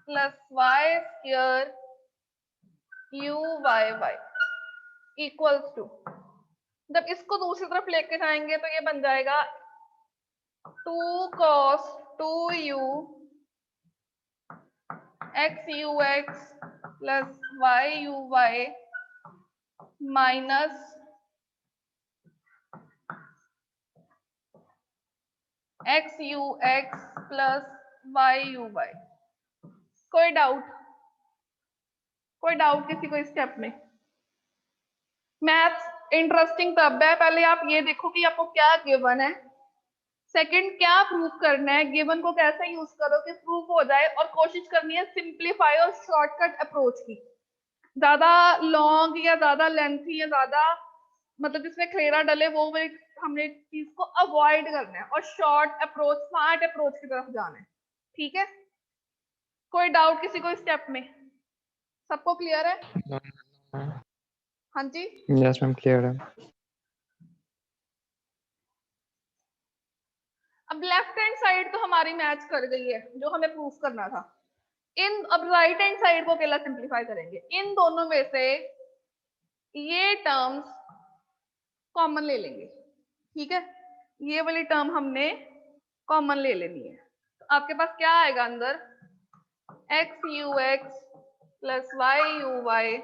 plus y square u y y equals to, जब इसको दूसरी तरफ लेके जाएंगे तो ये बन जाएगा 2 cos 2u x u x plus y u y minus x u x plus y u y। कोई डाउट? कोई डाउट किसी को इस स्टेप में? मैथ्स इंटरेस्टिंग तब है, पहले आप ये देखो कि आपको क्या गिवन है, सेकंड क्या प्रूफ करना है, गिवन को कैसे यूज करो कि प्रूफ हो जाए, और कोशिश करनी है सिंप्लीफाई और शॉर्टकट अप्रोच की। ज्यादा लॉन्ग या ज्यादा लेंथी या ज्यादा मतलब जिसमें खेरा डले वो हमने चीज को अवॉइड करना है, और शॉर्ट अप्रोच स्मार्ट अप्रोच की तरफ जाना है, ठीक है। कोई डाउट किसी को इस स्टेप में? सबको क्लियर है? हाँ जी, यस मैम क्लियर है। अब लेफ्ट हैंड साइड तो हमारी मैच कर गई है जो हमें प्रूफ करना था। अब राइट हैंड साइड को अकेला सिंप्लीफाई करेंगे। इन दोनों में से ये टर्म्स कॉमन ले लेंगे, ठीक है। ये वाली टर्म हमने कॉमन ले लेनी है, तो आपके पास क्या आएगा अंदर, x u x plus y u y,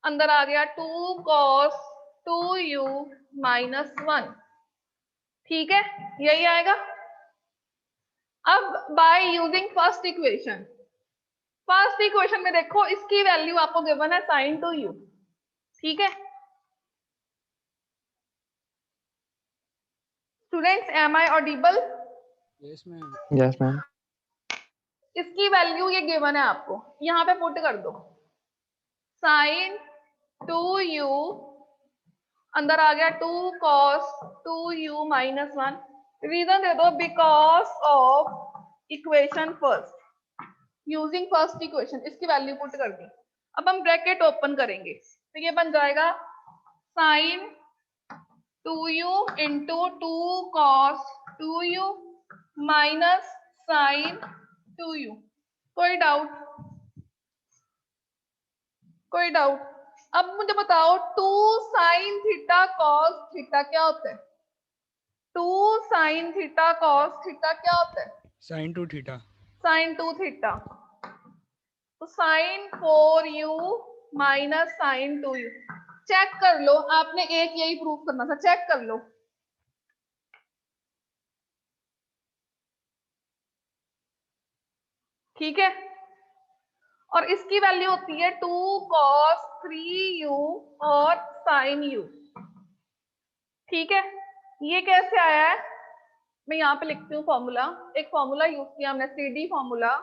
अंदर आ गया 2 cos 2u माइनस 1, ठीक है, यही आएगा। अब by using first equation, first equation में देखो इसकी वैल्यू आपको गिवन है sin 2u, ठीक है। Students am I audible? Yes ma'am. Yes ma'am. इसकी वैल्यू ये गिवन है आपको, यहाँ पे पुट कर दो sin 2u, अंदर आ गया 2 cos 2u माइनस 1, रीजन दे दो because of equation first, using first equation, इसकी वैल्यू पुट कर दी। अब हम ब्रैकेट ओपन करेंगे तो ये बन जाएगा sin 2u into 2 cos 2u minus sin 2u। कोई डाउट? कोई डाउट? अब मुझे बताओ 2 sin थीटा cos थीटा क्या होता है? 2 sin थीटा cos थीटा क्या होता है? sin 2 theta. sin 2 थीटा, तो sin 4u minus sin 2u। Check कर लो, आपने एक यही प्रूफ करना था, चेक कर लो। ठीक है, और इसकी वैल्यू होती है 2 cos 3u और sin u, ठीक है। ये कैसे आया है, मैं यहाँ पे लिखती हूँ फॉर्मूला, एक फॉर्मूला यूज किया हमने, CD formula,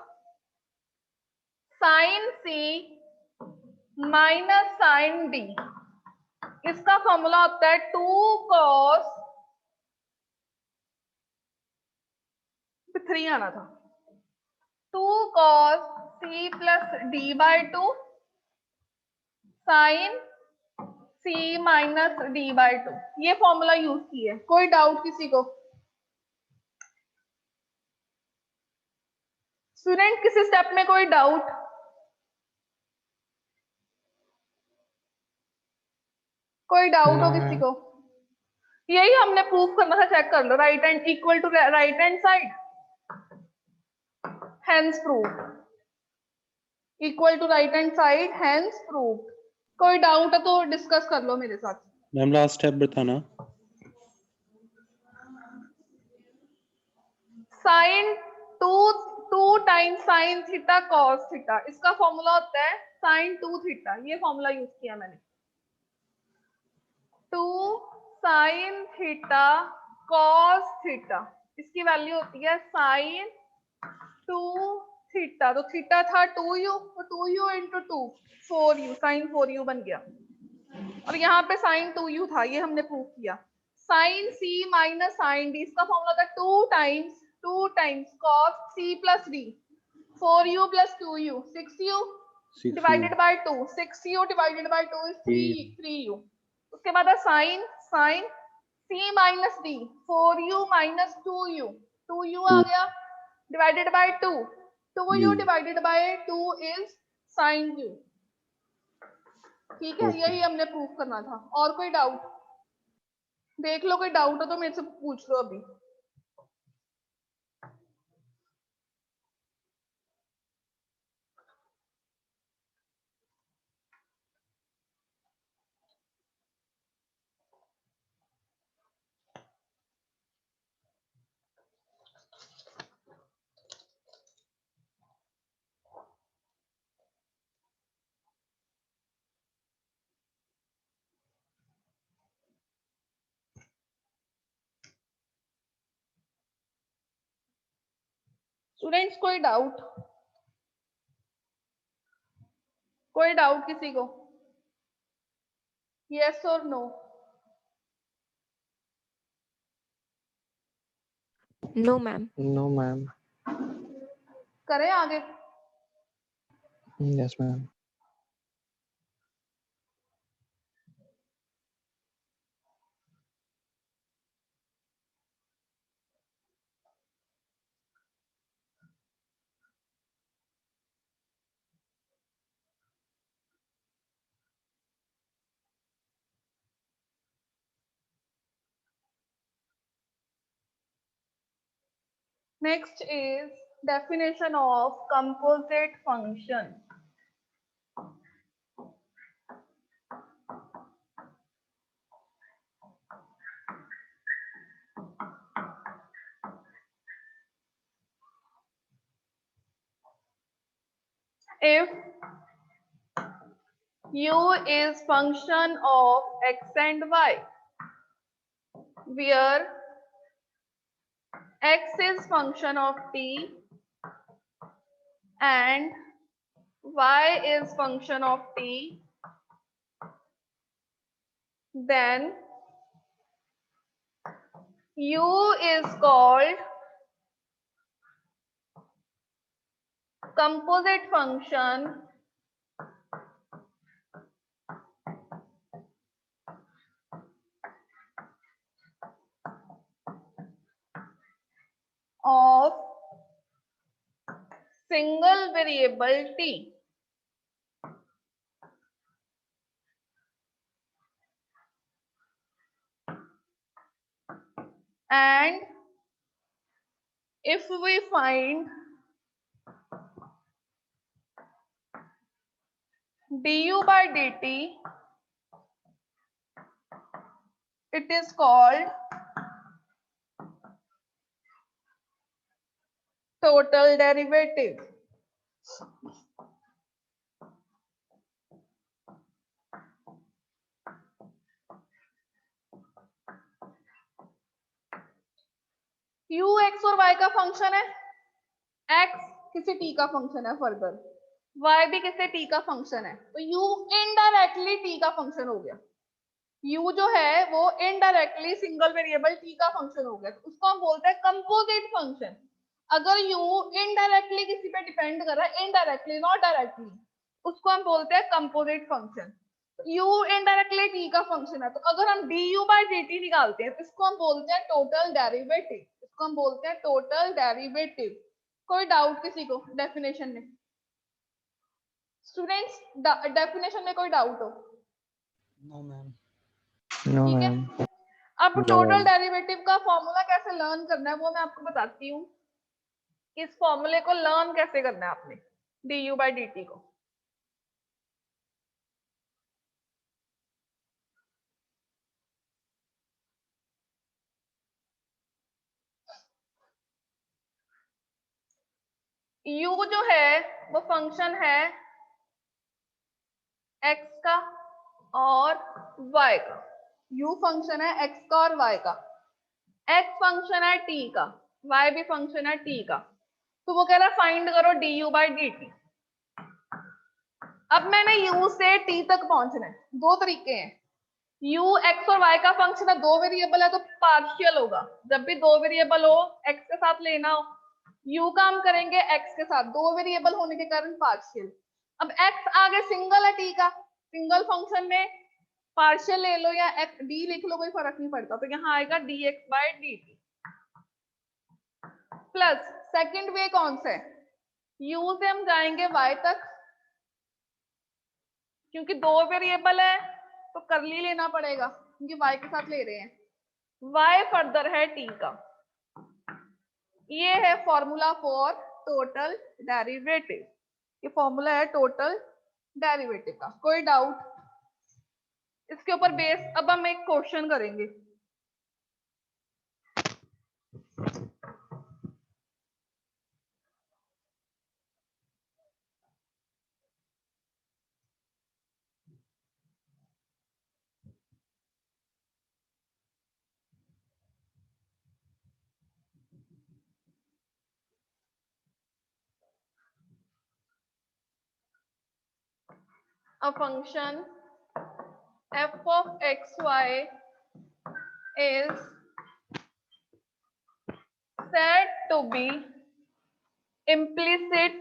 sin C minus sin D, इसका फॉर्मूला होता है 2 cos 3 आना था, 2 cos C प्लस D बाय 2 sin C माइनस D बाय 2, ये फॉर्मूला यूज की है। कोई डाउट किसी को? स्टूडेंट किसी स्टेप में कोई डाउट? कोई डाउट हो किसी को? यही हमने प्रूफ करना था, चेक कर लो, right hand equal to right hand side, hence proved. Equal to right hand side, hence proved. कोई डाउट है तो डिस्कस कर लो मेरे साथ. मैम लास्ट स्टेप बताना. Sin 2 times sin theta cos theta, इसका फॉर्मूला होता है sin 2 theta. ये फॉर्मूला यूज किया मैंने. 2 sin theta cos theta, इसकी वैल्यू होती है sin 2 थीटा. तो थीटा था 2u, तो 2u into 2 4u, sin 4u बन गया. और यहाँ पे sin 2u था, ये हमने प्रूव किया. sin c minus sin d, इसका फॉर्मूला था 2 times cos c plus d. 4u plus 2u 6u divided by 2. 6u divided by 2 is 3u. उसके बाद है sin c minus d, 4u minus 2u, 2u आ गया divided by 2. 2u divided by 2 is sin u. ठीक है, यही हमने prove करना था. और कोई डाउट देख लो, कोई डाउट हो तो मेरे से पूछ लो अभी. स्टूडेंट्स कोई डाउट किसी को? यस और no? No, ma'am. No, ma'am. करें आगे? Yes, ma'am. Next is definition of composite function. If u is function of x and y, where x is function of t and y is function of t, then u is called composite function of single variable t. And if we find du by dt, it is called total derivative. u x और y का function है, x किसी t का function है further, y भी किसी t का function है, तो u इनडायरेक्टली t का फंक्शन हो गया. u जो है वो इनडायरेक्टली सिंगल वेरिएबल t का फंक्शन हो गया, तो उसको हम बोलते हैं कंपोजिट फंक्शन. अगर u इनडायरेक्टली किसी पे डिपेंड कर रहा है, इनडायरेक्टली नॉट डायरेक्टली, उसको हम बोलते हैं composite function. u indirectly t का फंक्शन है, तो अगर हम du by dt निकालते हैं तो इसको हम बोलते हैं टोटल डेरिवेटिव. इसको हम बोलते हैं टोटल डेरिवेटिव. कोई डाउट किसी को डेफिनेशन में? स्टूडेंट्स डेफिनेशन में कोई डाउट हो? No ma'am. No, ठीक है. ma'am. अब टोटल डेरिवेटिव का फॉर्मूला कैसे लर्न करना है वो मैं आपको बताती हूँ. इस फॉर्मूले को लर्न कैसे करना है आपने, du by dt को। u जो है वो फंक्शन है x का और y का। u फंक्शन है x का और y का, x फंक्शन है t का, y भी फंक्शन है t का। तो वो कह रहा है फाइंड करो du by dt। अब मैंने u से t तक पहुंचना है, दो तरीके हैं। u x और y का फंक्शन है, दो वेरिएबल है तो पार्शियल होगा। जब भी दो वेरिएबल हो, x के साथ लेना हो, u का हम करेंगे x के साथ, दो वेरिएबल होने के कारण पार्शियल। अब x आगे सिंगल है t का, सिंगल फंक्शन में पार्शियल ले लो या d लिख लो, कोई फर्क नहीं पड़ता। तो यहाँ आएगा dx by dt plus second वे कौन सा है, u से हम जाएंगे y तक, क्योंकि दो वेरिएबल है तो करली लेना पड़ेगा क्योंकि y के साथ ले रहे हैं। y फर्दर है t का। ये है फॉर्मूला फॉर टोटल डेरिवेटिव, ये फॉर्मूला है टोटल डेरिवेटिव का। कोई डाउट इसके ऊपर बेस? अब हम एक क्वेश्चन करेंगे। A function f of xy is said to be implicit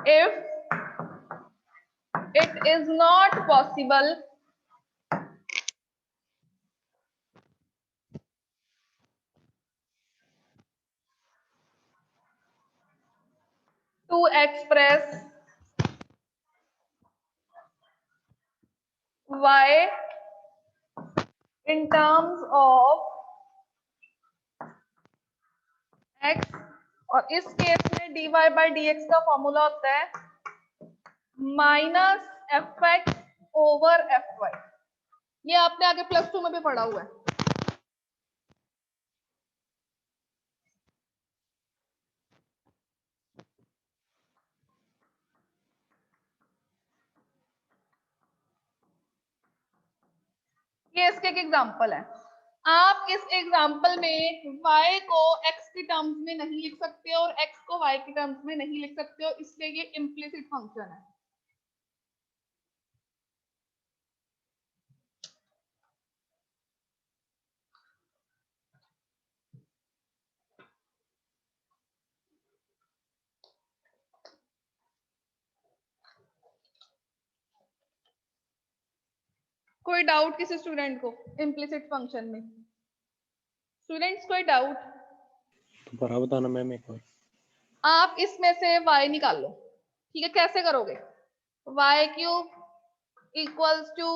if it is not possible to express y in terms of x, और इस केस में dy by dx का फॉर्मूला होता है minus f x over f y. ये आपने आगे +2 में भी पढ़ा हुआ है। ये इसके एक एग्जांपल है। आप इस एग्जांपल में y को x की टर्म्स में नहीं लिख सकते और x को y की टर्म्स में नहीं लिख सकते हो, इसलिए ये इम्प्लिसिट फंक्शन है। कोई डाउट किसी स्टूडेंट को इम्प्लिसिट फंक्शन में? स्टूडेंट्स कोई डाउट? दोबारा बताना मैम एक बार। आप इसमें से y निकाल लो, ठीक है? कैसे करोगे? y cube equals to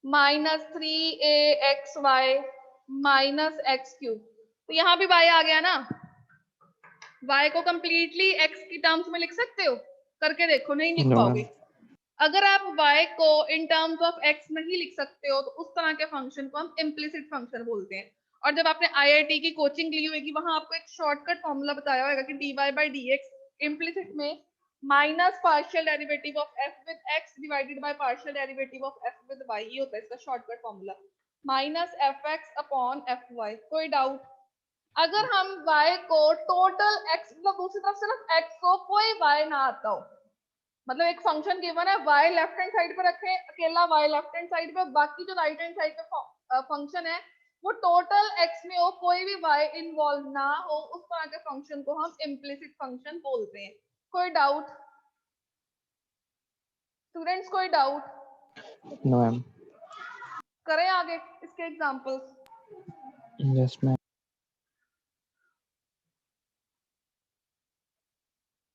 -3axy minus x cube. तो यहाँ भी y आ गया ना, y को कंप्लीटली x की टर्म्स में लिख सकते हो? करके देखो, नहीं लिख No, पाओगे। ma'am. अगर आप y को इन टर्म्स ऑफ x नहीं लिख सकते हो तो उस तरह के फंक्शन को हम इम्प्लिसिट फंक्शन बोलते हैं। और जब आपने IIT की कोचिंग ली होगी, वहां आपको एक शॉर्टकट फॉर्मूला बताया होगा कि dy by dx इम्प्लिसिट में minus partial derivative of f with x divided by partial derivative of f with y, ये होता है इसका shortcut formula, minus fx upon fy। कोई डाउट? अगर हम y को टोटल x, मतलब दूसरी तरफ सिर्फ x को कोई y ना आता हो, मतलब एक फंक्शन गिवन है, y लेफ्ट हैंड साइड पे रखें, अकेला y लेफ्ट हैंड साइड पे, बाकी जो राइट हैंड साइड पे फंक्शन है वो टोटल x में हो, कोई भी y इन्वॉल्व ना हो, उस तरह के फंक्शन को हम इम्प्लिसिट फंक्शन बोलते हैं। कोई डाउट? स्टूडेंट्स कोई डाउट? No, ma'am. करें आगे इसके एग्जांपल्स? Yes, ma'am.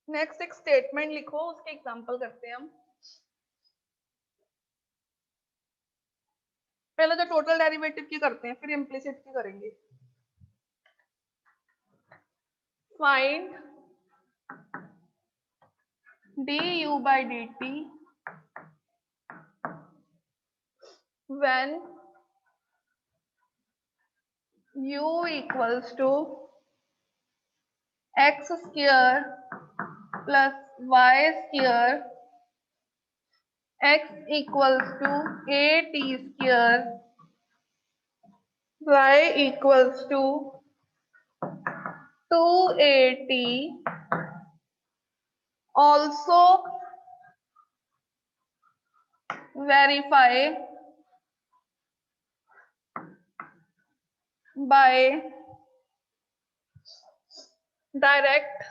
नेक्स्ट एक स्टेटमेंट लिखो, उसके एग्जांपल करते हैं हम। पहले तो टोटल डेरिवेटिव की करते हैं, फिर इम्प्लिसिट की करेंगे। Find du by dt when u equals to x square plus y square, x equals to at square, y equals to 2at. Also verify by direct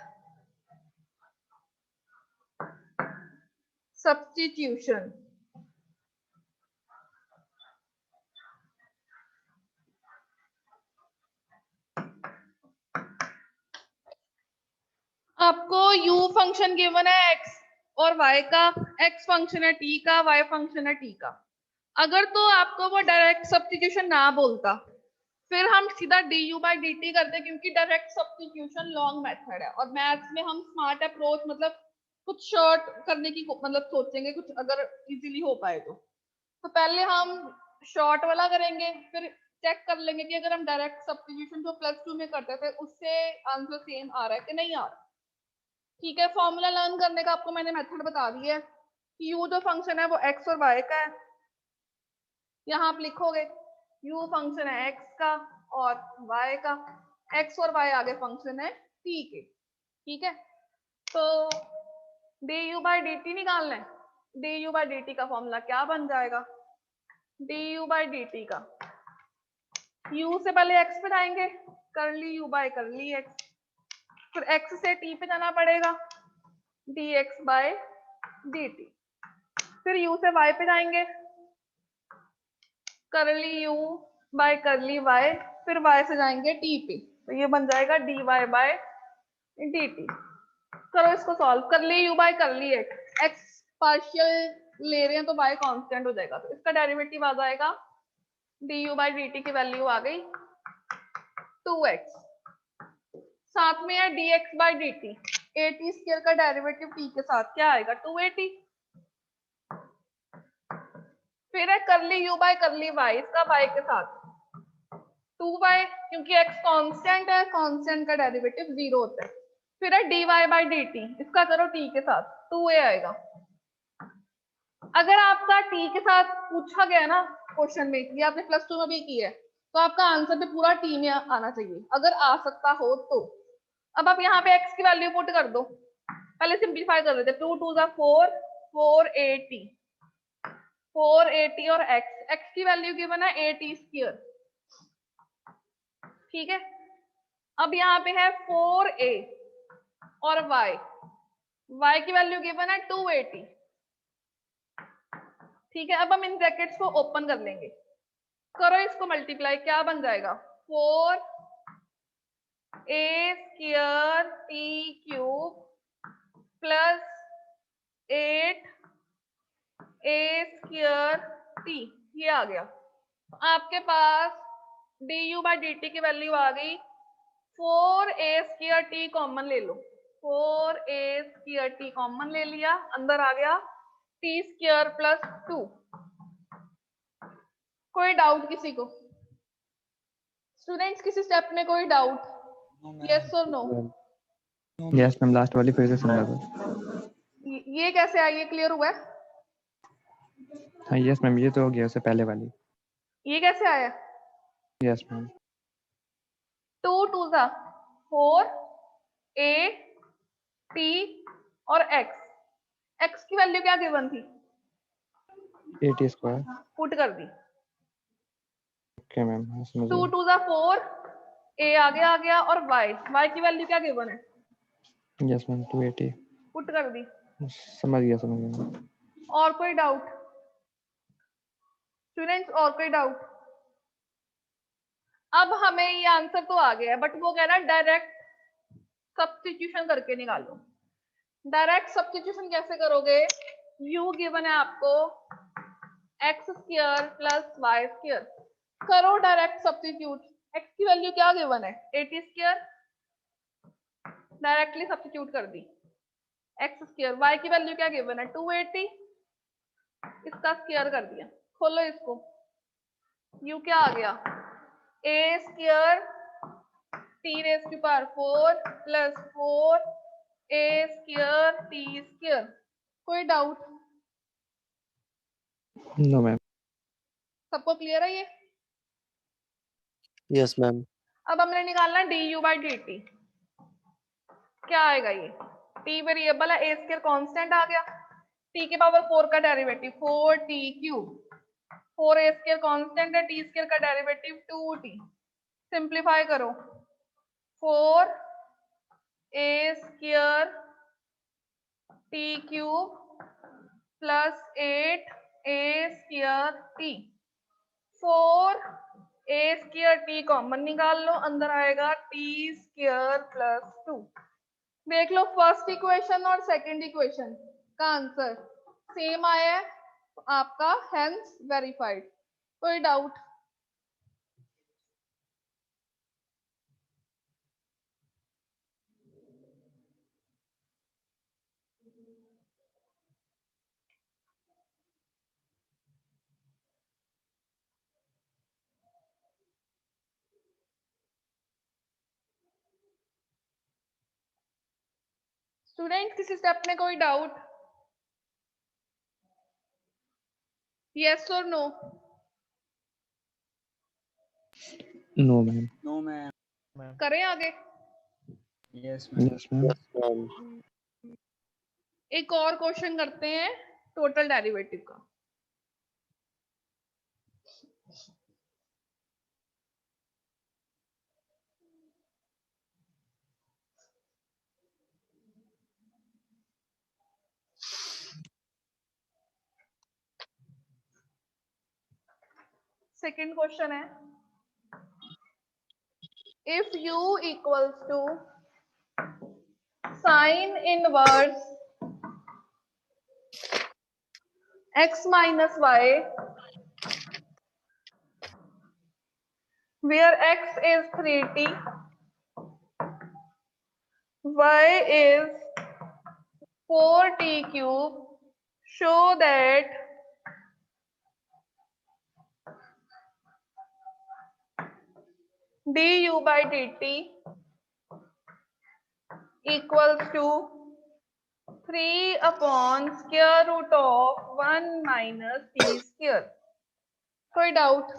substitution. आपको u फंक्शन गिवन है x और y का, x function है t का, y function है t का। अगर तो आपको वो डायरेक्ट सब्स्टिट्यूशन ना बोलता, फिर हम सीधा du by dt करते, क्योंकि डायरेक्ट सब्स्टिट्यूशन लॉन्ग मेथड है और मैथ्स में हम स्मार्ट अप्रोच मतलब कुछ शॉर्ट करने की मतलब सोचेंगे, कुछ अगर इजीली हो पाए तो पहले हम शॉर्ट वाला करेंगे, फिर चेक कर लेंगे कि अगर हम डायरेक्ट सब्स्टिट्यूशन जो +2 में करते थे उससे आंसर सेम आ रहा है कि नहीं आ रहा। ठीक है, फॉर्मूला लर्न करने का आपको मैंने मेथड बता दिया है कि u जो फंक्शन है वो x और y का है। यहाँ आप लिखोगे u फंक्शन है x का और y का, x और y आगे फंक्शन है t के। ठीक है, तो du by dt निकालना है। du by dt का फॉर्मूला क्या बन जाएगा? du by dt का u से पहले x पे जाएंगे, करली u by करली x, फिर x से t पे जाना पड़ेगा, dx by dt, फिर u से y पे जाएंगे, करली u by करली y, फिर y से जाएंगे t पे, तो ये बन जाएगा dy by dt। करो इसको सॉल्व, करली u by करली x पार्शियल ले रहे हैं तो y कांस्टेंट हो जाएगा, तो इसका डेरिवेटिव आ जाएगा du by dt की वैल्यू आ गई 2x, साथ में है dx by dt, at square का डेरिवेटिव t के साथ क्या आएगा 2at, फिर है करली u by करली y, इसका y के साथ 2y, क्योंकि x कांस्टेंट है, कांस्टेंट का डेरिवेटिव 0 होता है, फिर है dy by dt, इसका करो t के साथ 2a आएगा। अगर आपका t के साथ पूछा गया ना क्वेश्चन में, ये आपने +2 में भी की है, तो आपका आंसर भी पूरा t में आना चाहिए, अगर आ सकता हो तो। अब आप यहाँ पे x की वैल्यू पुट कर दो, पहले सिंपलीफाई कर देते, 2 2 4 4at, 4at और x की वैल्यू गिवन है at स्क्वायर। ठीक है, अब यहाँ पे है 4a और y की वैल्यू गिवन है 2at। ठीक है, अब हम इन ब्रैकेट्स को ओपन कर लेंगे, करो इसको मल्टीप्लाई, क्या बन जाएगा 4a square t cube plus 8a square t, ये आ गया। आपके पास du by dt की वैल्यू आ गई, 4a स्क्वायर t कॉमन ले लो, 4a स्क्वायर t कॉमन ले लिया, अंदर आ गया t स्क्वायर प्लस 2। कोई डाउट किसी को? स्टूडेंट्स किसी स्टेप में कोई डाउट? यस और नो? यस मैम, लास्ट वाली फिर से समझा दो। ये कैसे आई, ये क्लियर हुआ है? हाँ यस मैम, ये तो हो गया उससे पहले वाली। ये कैसे आया? Yes ma'am. 2 2 4 a t और x की वैल्यू क्या गिवन थी? 8 स्क्वायर। पुट कर दी। ओके मैम, हाँ समझ 2 गया। 2 4 a आ गया और y की वैल्यू क्या गिवन है? Yes ma'am, 280। पुट कर दी। समझ गया। और कोई डाउट स्टूडेंट्स? और कोई डाउट? अब हमें ये आंसर तो आ गया है, बट वो कह रहा है डायरेक्ट सब्स्टिट्यूशन करके निकालो। डायरेक्ट सब्स्टिट्यूशन कैसे करोगे? u गिवन है आपको x square plus y square. करो डायरेक्ट सब्स्टिट्यूट। एक्स की वैल्यू क्या गिवन है 80 स्क्वायर, डायरेक्टली सब्स्टिट्यूट कर दी। एक्स स्क्वायर, वाई की वैल्यू क्या गिवन है 280, इसका स्क्वायर कर दिया। खोलो इसको, यू क्या आ गया a square t raise to power 4 plus 4 a square t square. कोई डाउट? No ma'am. सबको क्लियर है ये? Yes, ma'am. अब हमने निकालना d u by d t. क्या आएगा ये? टी वेरिएबल है, ए स्क्वायर कांस्टेंट आ गया, टी की पावर 4 का derivative 4t cube, 4 a square constant है, टी स्क्वायर का डेरिवेटिव 2t। सिंप्लीफाई करो, 4 a square t cube plus 8 a square t. 4 a square t common निकाल लो, अंदर आएगा टी स्क्वायर प्लस 2। देख लो फर्स्ट इक्वेशन और सेकंड इक्वेशन का आंसर सेम आया है आपका, हेंस वेरीफाइड। कोई डाउट? स्टूडेंट किसी स्टेप में कोई डाउट? यस और no? No ma'am. No, ma'am. करें आगे? Yes, ma'am. Yes ma'am. Yes, ma'am. एक और क्वेश्चन करते हैं टोटल डेरिवेटिव का। सेकंड क्वेश्चन है, if u equals to sine inverse x minus y where x is 3t, y is 4t cube, show that du by dt equals to 3 upon square root of 1 minus t square। कोई doubt?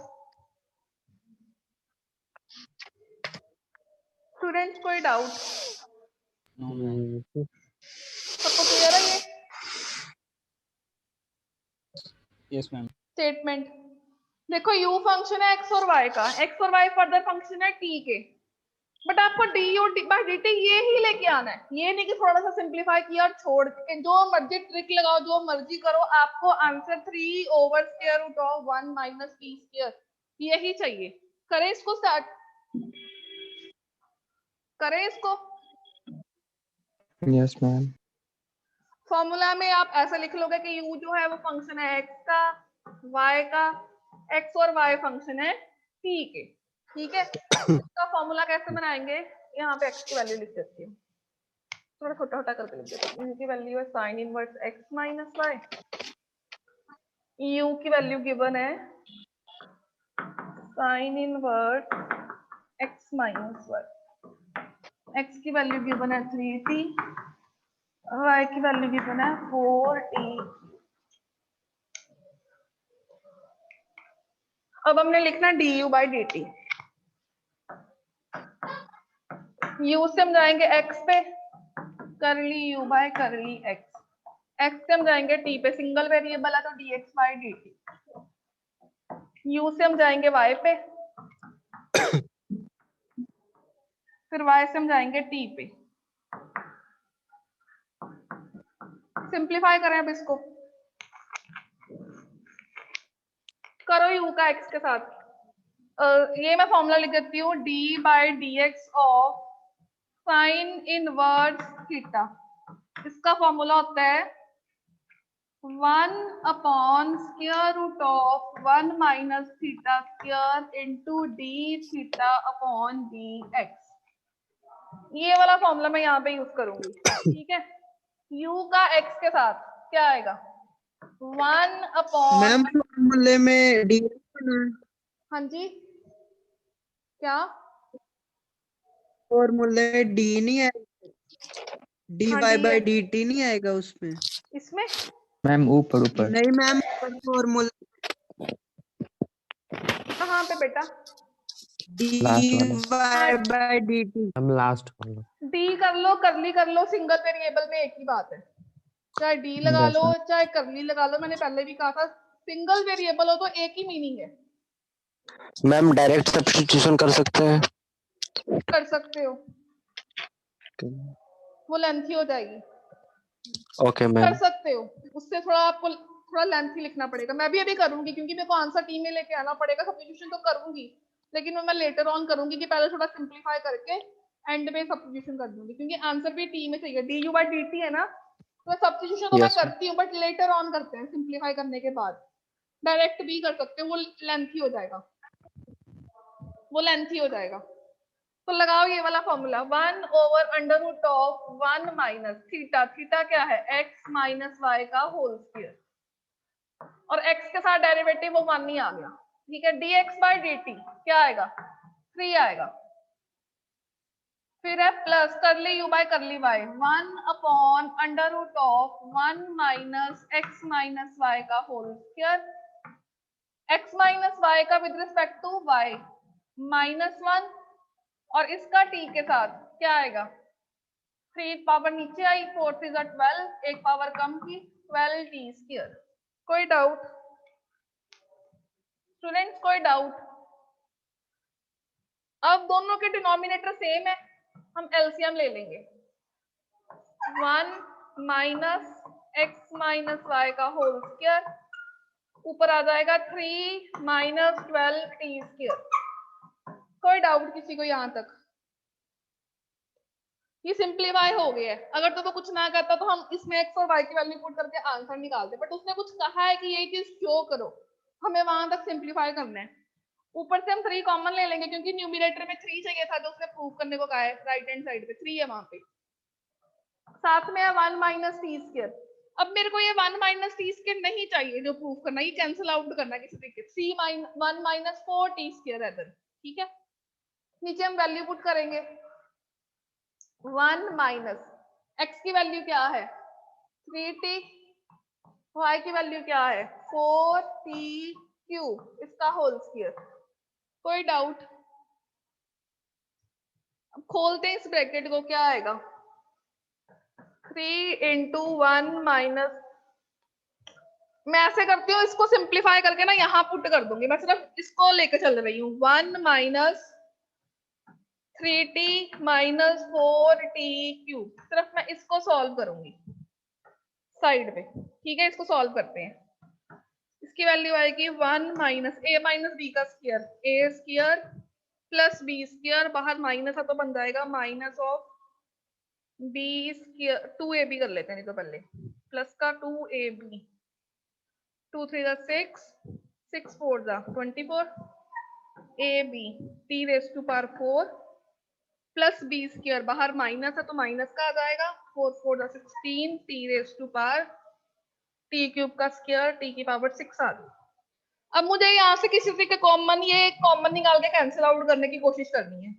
Students कोई doubt? No, ma'am. सबको clear है ये Yes, ma'am. Statement? देखो u function है x और y का, x और y फर्दर फंक्शन है t के, बट आपको डी और बाई डी टी ये ही लेके आना है, ये नहीं कि थोड़ा सा सिंप्लीफाई किया और छोड़ के जो मर्जी ट्रिक लगाओ, जो मर्जी करो, आपको answer 3 over square root of 1 minus t square यही चाहिए। करें इसको स्टार्ट, करें इसको। Yes ma'am. फॉर्मूला में आप ऐसा लिख लोगे कि u जो है वो फंक्शन है x का, y का, x और y फंक्शन है t के, ठीक है। इसका फॉर्मूला कैसे बनाएंगे, यहाँ पे x की वैल्यू लिख देती हूँ, थोड़ा छोटा छोटा करके लिख देती हूँ। u की वैल्यू है sine inverse x minus y, u की वैल्यू गिवन है sine inverse x minus y, x की वैल्यू गिवन है 3t, y की वैल्यू गिवन है 4t। अब हमने लिखना du बाई dt। u से हम जाएंगे x पे, करली u by curly x, x से हम जाएंगे t पे, सिंगल वेरिएबल है तो dx बाई dt, u से हम जाएंगे y पे, फिर y से हम जाएंगे t पे। सिंप्लीफाई करें अब इसको, करो u का x के साथ। ये मैं फॉर्मूला लिख देती हूँ, d by D x of sine inverse theta, इसका फॉर्मूला होता है 1 upon square root of 1 minus theta square into d theta upon dx। ये वाला फॉर्मूला मैं यहाँ पे यूज करूंगी, ठीक है। u का x के साथ क्या आएगा? 1 अपॉन, मैम फॉर्मूले में डी हाँ जी क्या? फॉर्मूले डी नहीं आएगा, डी हाँ, वाई D बाई है। डी टी नहीं आएगा उसमें? इसमें मैम ऊपर ऊपर नहीं मैम, फॉर्मूला कहाँ पे बेटा? डी लास्ट वाला वाई बाई डी टी। हम लास्ट वाला। d कर लो, करली कर लो, सिंगल वेरिएबल में एक ही बात है। चाहे d लगा Yes, लो ma'am. चाहे करली लगा लो, मैंने पहले भी कहा था सिंगल वेरिएबल हो तो एक ही मीनिंग है। मैम डायरेक्ट सब्स्टिट्यूशन कर सकते हैं? कर सकते हो, वो लेंथी हो जाएगी। ओके कर मैम। सकते हो, उससे थोड़ा आपको थोड़ा लेंथी लिखना पड़ेगा। मैं भी अभी करूंगी क्योंकि मेरे को आंसर टी में लेके आना पड़ेगा। सब्स्टिट्यूशन तो करूंगी लेकिन वो मैं लेटर ऑन करूंगी कि पहले थोड़ा सिंपलीफाई करके एंड में सब्स्टिट्यूशन कर दूंगी, क्योंकि आंसर भी टी में चाहिए। D u by d T है ना, तो सब्स्टिट्यूशन तो मैं Yes, ma'am. करती हूँ बट लेटर ऑन करते हैं सिंपलीफाई करने के बाद। डायरेक्ट भी कर सकते हो, वो लेंथी हो जाएगा, वो लेंथी हो जाएगा। तो लगाओ ये वाला formula, 1 over under root of 1 minus theta, theta क्या है? x माइनस वाई का होल स्क्वायर, और x के साथ डेरिवेटिव वो 1 ही आ गया, ठीक है। dx बाई dt क्या आएगा? 3 आएगा। फिर है plus curly u by curly y, 1 upon under root of 1 minus x minus y का whole square, x minus y का विद रिस्पेक्ट टू y -1, और इसका t के साथ क्या आएगा? 3 पावर नीचे आई, 4 3 12, एक पावर कम की, 12 t स्क्वायर। कोई डाउट स्टूडेंट्स? कोई डाउट? अब दोनों के डिनोमिनेटर सेम है, हम एलसीएम ले लेंगे। 1 माइनस एक्स माइनस वाई का होल स्क्वायर, ऊपर आ जाएगा 3 माइनस 12 टी स्क्वायर। कोई डाउट किसी को यहाँ तक? ये सिंप्लीफाई हो गया है। अगर तो वो कुछ ना करता तो हम इसमें एक्स और वाई की वैल्यू पुट करके आंसर निकालते, बट उसने कुछ कहा है कि ये चीज शो करो, हमें वहां तक सिंप्लीफाई करना है। ऊपर से हम 3 कॉमन ले लेंगे क्योंकि न्यूमरेटर में 3 चाहिए था, जो उसने प्रूव करने को कहा है। राइट हैंड साइड पे 3 है, वहां पे साथ में है 1 माइनस टी स्क्वायर। अब मेरे को ये 1 माइनस टी स्क्वायर नहीं चाहिए जो प्रूव करना, ये कैंसिल आउट करना है किसी तरीके से। 1 माइनस 4 टी स्क्वायर है इधर, ठीक है। नीचे हम वैल्यू पुट करेंगे, 1 माइनस एक्स की वैल्यू क्या है? 3t, y की वैल्यू क्या है? 4t क्यूब, इसका होल स्क्वायर। कोई डाउट? अब खोलते हैं इस ब्रैकेट को, क्या आएगा? 3 इंटू 1 माइनस, मैं ऐसे करती हूँ, इसको सिंप्लीफाई करके ना यहाँ पुट कर दूंगी। मैं सिर्फ इसको लेके चल रही हूँ, 1 minus 3t minus 4t cube, सिर्फ मैं इसको सॉल्व करूंगी साइड पे, ठीक है। इसको सॉल्व करते हैं, इसकी वैल्यू आएगी 1 माइनस a माइनस b का square, a square plus b square, बाहर माइनस है तो बन जाएगा minus of b square, 2ab कर लेते हैं नहीं तो पहले, प्लस का 2ab, 2 3 6, 6 4 24, ab t raise to power 4 plus b square, बाहर माइनस है तो माइनस का आ जाएगा, 4 4 16, t raise to power t cube का स्क्वायर, टी की पावर 6 आ गई। अब मुझे यहाँ से किसी से कॉमन, ये कॉमन निकाल के कैंसिल आउट करने की कोशिश करनी है,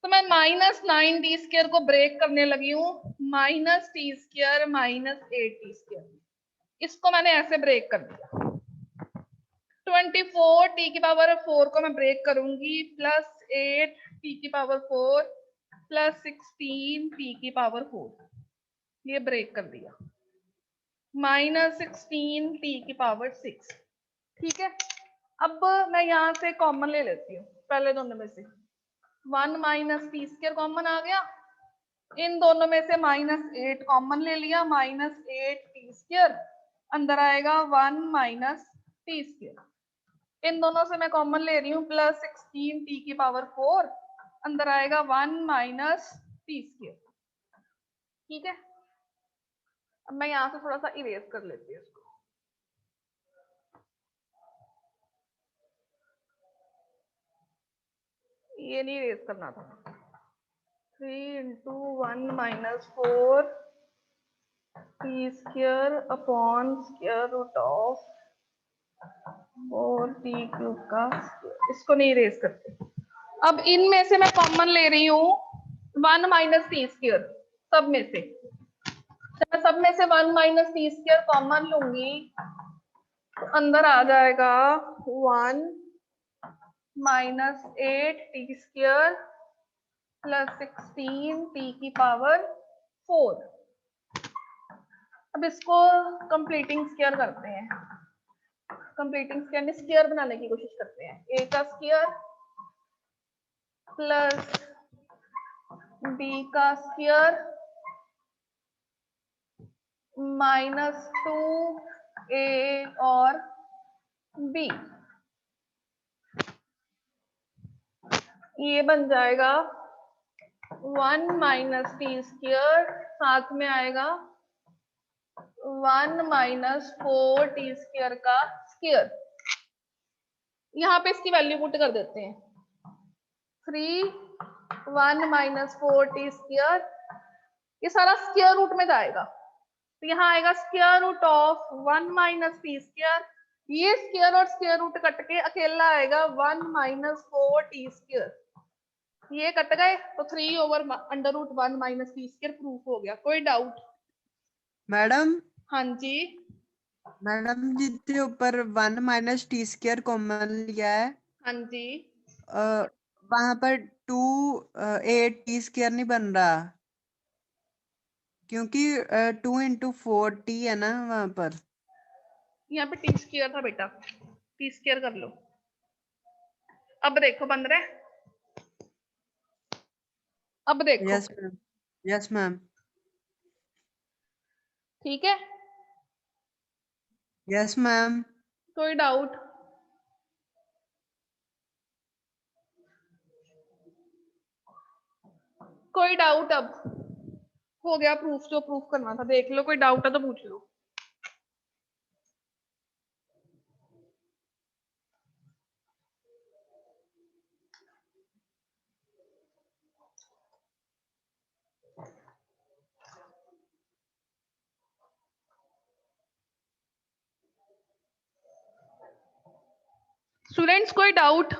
तो मैं माइनस 9 टी स्क्वायर को ब्रेक करने लगी हूँ, minus t square minus 8 T square, इसको मैंने ऐसे ब्रेक कर दिया। 24 टी की पावर 4 को मैं ब्रेक करूंगी, प्लस 8 टी की पावर 4 प्लस 16 टी की पावर 4, ये ब्रेक कर दिया, माइनस 16 टी की पावर 6, ठीक है। अब मैं यहाँ से कॉमन ले लेती हूँ पहले दोनों में से, 1 माइनस टी स्क्वायर कॉमन आ गया, इन दोनों में से माइनस 8 कॉमन ले लिया, माइनस 8 टी स्क्वायर, अंदर आएगा 1 माइनस टी स्क्वायर, इन दोनों से मैं कॉमन ले रही हूँ, प्लस 16 टी की पावर 4, अंदर आएगा 1 माइनस टी स्क्वायर, ठीक है। अब मैं यहाँ से थोड़ा सा इरेज कर लेती हूँ इसको, ये नहीं रेज करना था। 3 into 1 minus 4 t square upon square root of 4 t cube का square। इसको नहीं रेज करते। अब इनमें से मैं कॉमन ले रही हूँ 1 माइनस टी स्क्वायर, सब में से। मैं सब में से 1 माइनस टी स्क्वायर कॉमन लूंगी तो अंदर आ जाएगा 1 minus 8 T square plus 16 T की पावर 4। अब इसको कंप्लीटिंग स्क्वायर करते हैं। कंप्लीटिंग स्क्वायर में स्क्वायर बनाने की कोशिश करते हैं। ए का स्क्वायर प्लस बी का स्क्वायर माइनस 2a और b, ये बन जाएगा 1 माइनस टी स्क्वायर, साथ में आएगा 1 माइनस 4 टी स्क्वायर का स्क्वायर। यहाँ पे इसकी वैल्यू पुट कर देते हैं। 3 1 माइनस 4 टी स्क्वायर, ये सारा स्क्वायर रूट में जाएगा तो यहाँ आएगा square root of 1 minus t square. ये स्क्वायर और स्क्वायर रूट कट के अकेला आएगा 1 माइनस 4 टी स्क्वायर। ये कट गए तो 3 over under root 1 minus t square proof हो गया। कोई डाउट? मैडम हाँ जी। मैडम जितने ऊपर 1 माइनस टी स्क्वायर कॉमन लिया है हाँ जी। वहां पर 2 8 टी स्क्वायर नहीं बन रहा क्योंकि 2 into 4 टी है ना वहां पर। यहाँ पे टी स्क्वायर था बेटा, टी स्क्वायर कर लो। अब देखो बन रहा है। अब देखो। यस मैम, यस मैम, ठीक है, यस मैम। कोई डाउट? कोई डाउट? अब हो गया प्रूफ, जो प्रूफ करना था देख लो। कोई डाउट है तो पूछ लो। स्टूडेंट्स कोई डाउट?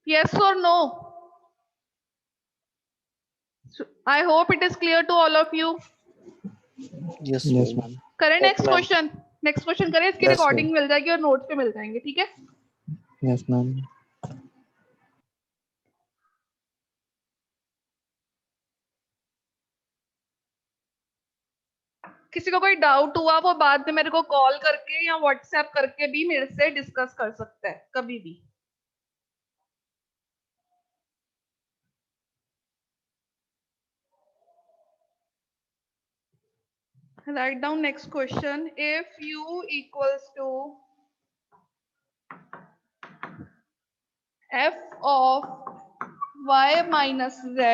यस और no? I hope it is clear to all of you. Yes Yes, ma'am. करें Yes, next ma'am. Question? Next question करें, इसकी Yes, रिकॉर्डिंग मिल जाएगी और नोट्स पे मिल जाएंगे। ठीक है, Yes, ma'am. किसी को कोई डाउट हुआ वो बाद में मेरे को कॉल करके या व्हाट्सएप करके भी मेरे से डिस्कस कर सकता है कभी भी। Write down next question. If u equals to f of y minus z,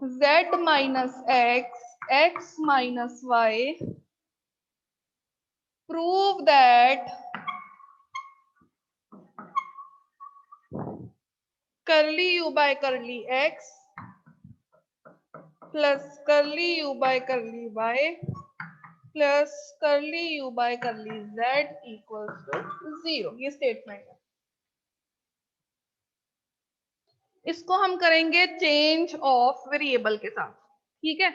z minus x, x minus y, prove that curly u by curly x plus curly u by curly y plus curly u by curly z equals to 0। ये statement है। इसको हम करेंगे change of variable के साथ। ठीक है,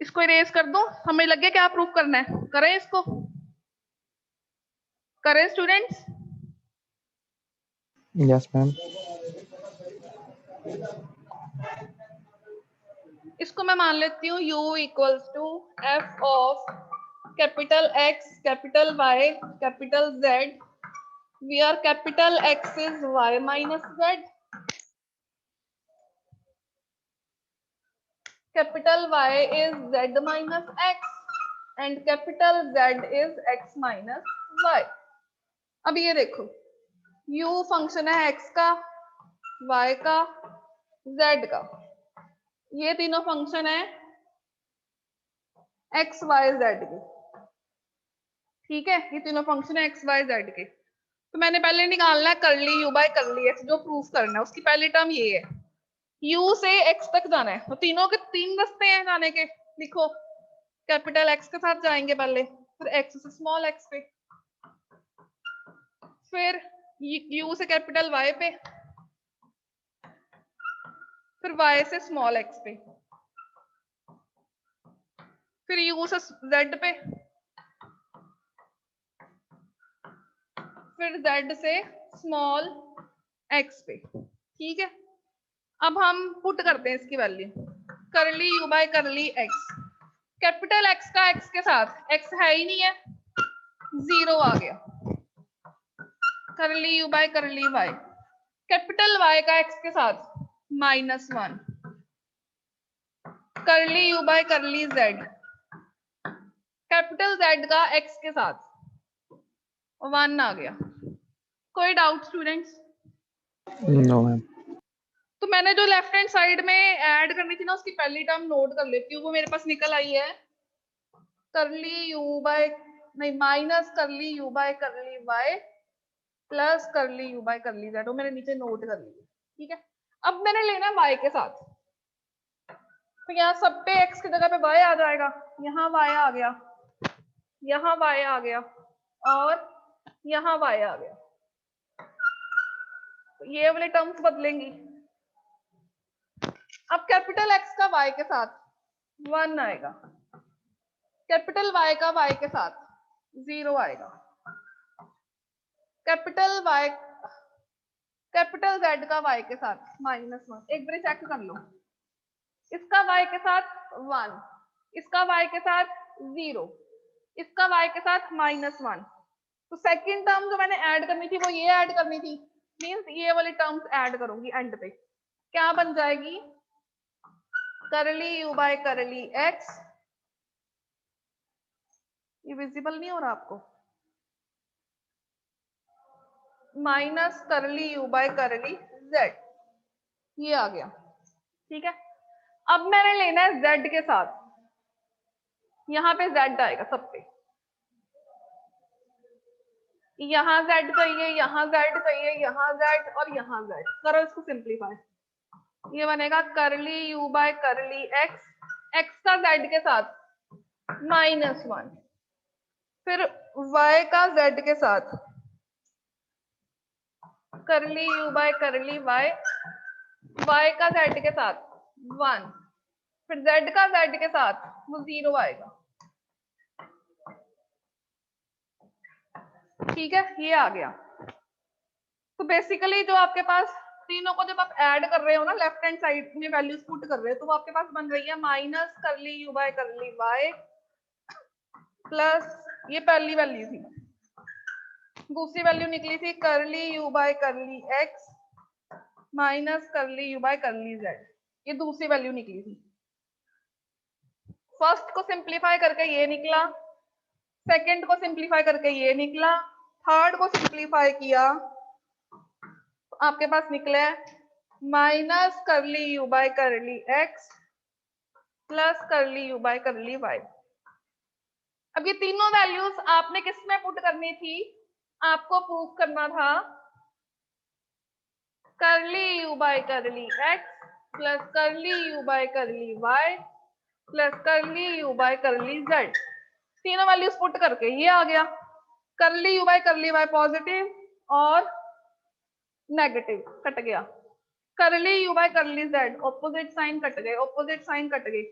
इसको इरेज कर दो। हमें लग गया क्या प्रूफ करना है, करें इसको? करें स्टूडेंट्स? Yes, ma'am. इसको मैं मान लेती हूँ u equals to f of capital X, capital Y, capital Z, where capital X is Y minus Z, capital Y is Z minus X and capital Z is X minus Y। अब ये देखो, U function है X का, Y का, Z का। ये तीनों function है X, Y, Z के। ठीक है, ये तीनों फंक्शन है X, Y, Z के। तो मैंने पहले निकालना है curly u by curly x, जो प्रूफ करना है उसकी पहली टर्म ये है, u से x तक जाना है, तो तीनों के 3 रास्ते हैं जाने के, लिखो कैपिटल x के साथ जाएंगे पहले, फिर x से स्मॉल x पे, फिर u से कैपिटल y पे, फिर y से स्मॉल x पे, फिर u से z पे, फिर z से स्मॉल x पे। ठीक है, अब हम पुट करते हैं इसकी वैल्यू, करली u by curly x, capital x का एक्स के साथ, एक्स है ही नहीं है, 0 आ गया, curly u by curly y, capital y का एक्स के साथ -1, curly u by curly z, capital z का एक्स के साथ 1 आ गया। कोई डाउट स्टूडेंट्स? No ma'am. तो मैंने जो लेफ्ट हैंड साइड में ऐड करनी थी ना, उसकी पहली टर्म नोट कर लेती हूँ, वो मेरे पास निकल आई है करली यू बाय नहीं minus curly u by curly y plus curly u by curly z, वो मैंने नीचे नोट कर ली। ठीक है, अब मैंने लेना है y के साथ, तो यहाँ सब पे x की जगह पे y आ जाएगा, यहाँ y आ गया, यहाँ y आ गया और यहाँ y आ गया, तो ये वाले टर्म्स बदलेंगी। अब कैपिटल X का y के साथ 1 आएगा, कैपिटल Y का y के साथ 0 आएगा, कैपिटल Z का y के साथ -1, एक बार चेक कर लो, इसका y के साथ 1, इसका y के साथ 0, इसका y के साथ -1, तो सेकंड टर्म जो मैंने ऐड करनी थी वो ये ऐड करनी थी, मींस ये वाली टर्म्स ऐड करूंगी एंड पे, क्या बन जाएगी, करली यू बाय करली एक्स, ये विजिबल नहीं हो रहा आपको, minus curly u by curly Z, ये आ गया। ठीक है, अब मैंने लेना है जेड के साथ, यहाँ पे जेड आएगा सब पे, यहाँ जेड चाहिए, यहाँ जेड चाहिए, यहाँ जेड और यहाँ जेड, करो इसको सिंप्लीफाई, ये बनेगा करली u by curly x, x का जेड के साथ -1, फिर y का z के साथ करली u by curly y, y का z के साथ 1, फिर z का z के साथ वो 0 आएगा। ठीक है, ये आ गया। तो बेसिकली जो आपके पास तीनों को जब आप ऐड कर रहे हो ना, लेफ्ट हैंड साइड में वैल्यूज पुट कर रहे हो, तो वो आपके पास बन रही है minus curly u by curly y plus, ये पहली वैल्यू थी, दूसरी वैल्यू निकली थी करली u by curly x minus curly u by curly Z, ये दूसरी वैल्यू निकली थी। फर्स्ट को सिंप्लीफाई करके ये निकला, सेकंड को सिंप्लीफाई करके ये निकला, थर्ड को सिंप्लीफाई किया तो आपके पास निकला minus curly u by curly x plus curly u by curly y. अब ये तीनों वैल्यूज आपने किस में पुट करनी थी, आपको प्रूव करना था curly u by curly x plus curly u by curly y plus curly u by curly z, तीनों वैल्यूज पुट करके ये आ गया, curly u by curly y positive और नेगेटिव कट गया, curly u by curly z opposite sign cut गए, opposite sign cut गए,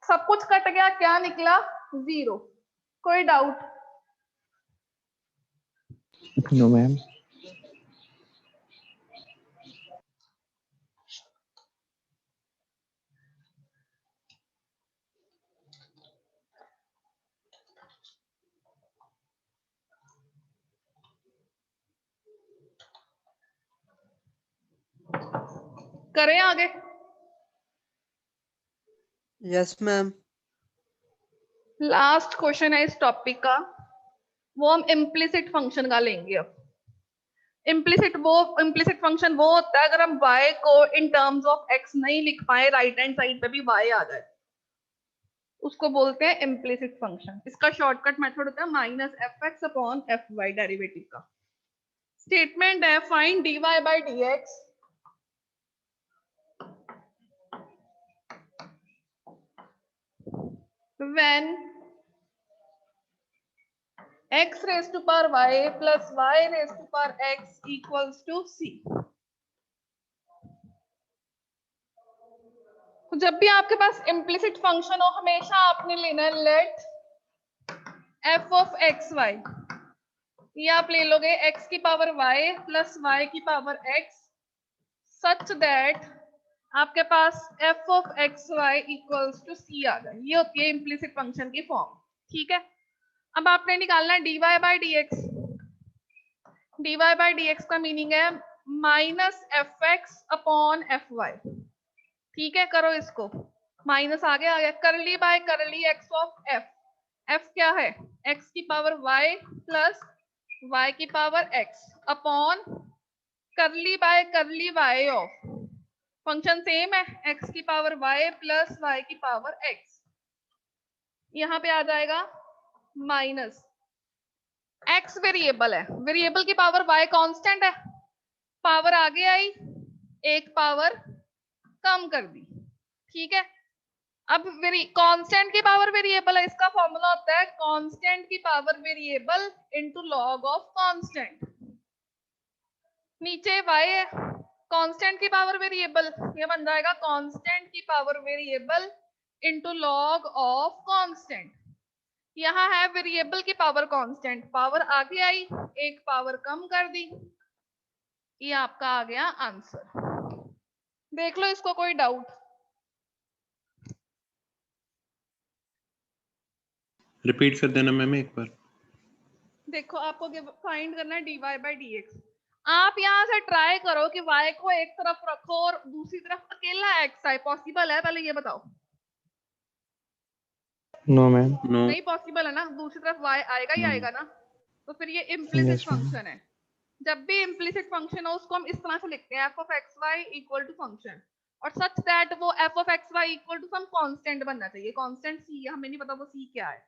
सब कुछ कट गया, क्या निकला 0। कोई डाउट? No ma'am. करें आगे? Yes ma'am. लास्ट क्वेश्चन है इस टॉपिक का, वो हम इम्प्लिसिट फंक्शन का लेंगे। अब इम्प्लिसिट फंक्शन वो होता है अगर हम y को इन टर्म्स ऑफ x नहीं लिख पाए, राइट हैंड साइड पे भी y आ जाए, उसको बोलते हैं इम्प्लिसिट फंक्शन। इसका शॉर्टकट मेथड होता है -fx/fy डेरिवेटिव का। स्टेटमेंट है find dy by dx when x raised to power y plus y raised to power x equals to c. तो जब भी आपके पास इम्प्लिसिट फंक्शन हो हमेशा आपने लेना है late f of x y, ये आप ले लोगे x की पावर y प्लस y की पावर x सच दैट आपके पास f of x y equals to c आ जाए। ये होती है इम्प्लिसिट फंक्शन की फॉर्म। ठीक है, अब आपने निकालना है dy by dx। dy by dx का मीनिंग है माइनस fx अपॉन fy। ठीक है, करो इसको, माइनस आगे आ गया, करली by curly x of f। f क्या है, x की पावर y प्लस y की पावर x अपॉन करली by curly y of function same है x की पावर y प्लस y की पावर x। यहाँ पे आ जाएगा माइनस x वेरिएबल है, वेरिएबल की पावर y कांस्टेंट है, पावर आगे आई एक पावर कम कर दी। ठीक है, अब कांस्टेंट की पावर वेरिएबल है, इसका फॉर्मूला होता है कांस्टेंट की power variable into log of constant. नीचे y है, कांस्टेंट की पावर वेरिएबल, ये बन जाएगा कांस्टेंट की power variable into log of constant. यहाँ है वेरिएबल की पावर कांस्टेंट, पावर आगे आई एक पावर कम कर दी, ये आपका आ गया आंसर। देख लो इसको, कोई डाउट? रिपीट कर देना मैम एक बार। देखो आपको फाइंड करना है dy by dx। आप यहाँ से ट्राई करो कि y को एक तरफ रखो और दूसरी तरफ अकेला x आए, पॉसिबल है? पहले ये बताओ। No ma'am. नो। नहीं पॉसिबल है ना, दूसरी तरफ y आएगा ही आएगा ना, तो फिर ये इम्प्लिसिट Yes, ma'am. फंक्शन है। जब भी इम्प्लिसिट फंक्शन हो उसको हम इस तरह से लिखते हैं f of xy equal to function, और सच दैट वो f of xy equal to some constant बनना चाहिए। कांस्टेंट c है, हमें नहीं पता वो c क्या है,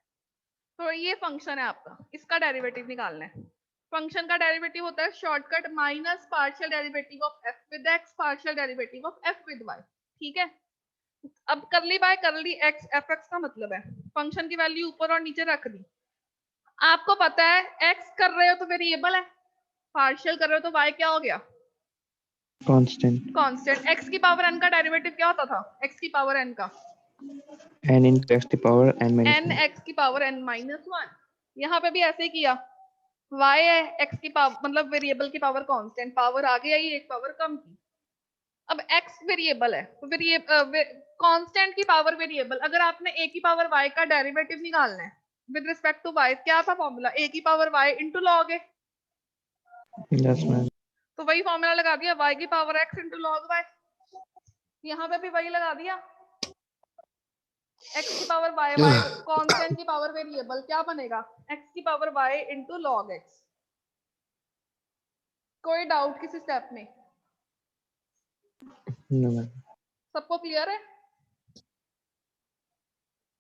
तो ये फंक्शन है आपका, इसका डेरिवेटिव निकालना है। फंक्शन का डेरिवेटिव होता है shortcut minus partial derivative of f with x partial derivative of f with y। ठीक है, अब करली बाय करली x fx का मतलब है फंक्शन की वैल्यू ऊपर और नीचे रख दी। आपको पता है x कर रहे हो तो वेरिएबल है, पार्शियल कर रहे हो तो y क्या हो गया, Constant. कांस्टेंट। x की पावर n का डेरिवेटिव क्या होता था, x की पावर n का N into x to the power n minus n 1. x की पावर n माइनस 1। यहाँ पे भी ऐसे ही किया, y है x की पावर मतलब वेरिएबल की पावर कांस्टेंट, पावर आगे आई एक पावर कम की। अब x वेरिएबल है तो कांस्टेंट की पावर वेरिएबल, अगर आपने a की पावर y का डेरिवेटिव निकालना है विद रिस्पेक्ट टू y, क्या था फॉर्मूला, a की power y into log a। Yes, ma'am. तो वही फॉर्मूला लगा दिया, y की power x into log y। यहाँ पे भी वही लगा दिया, x की पावर y कांस्टेंट की पावर वेरिएबल क्या बनेगा, x की power y into log x। कोई डाउट किसी स्टेप में? No, ma'am. सबको क्लियर है?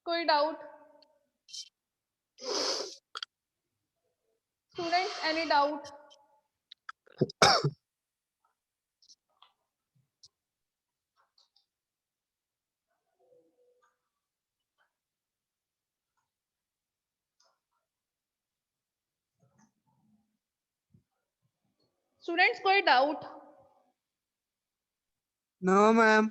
कोई doubt? Students any doubt? Students कोई डाउट? No ma'am.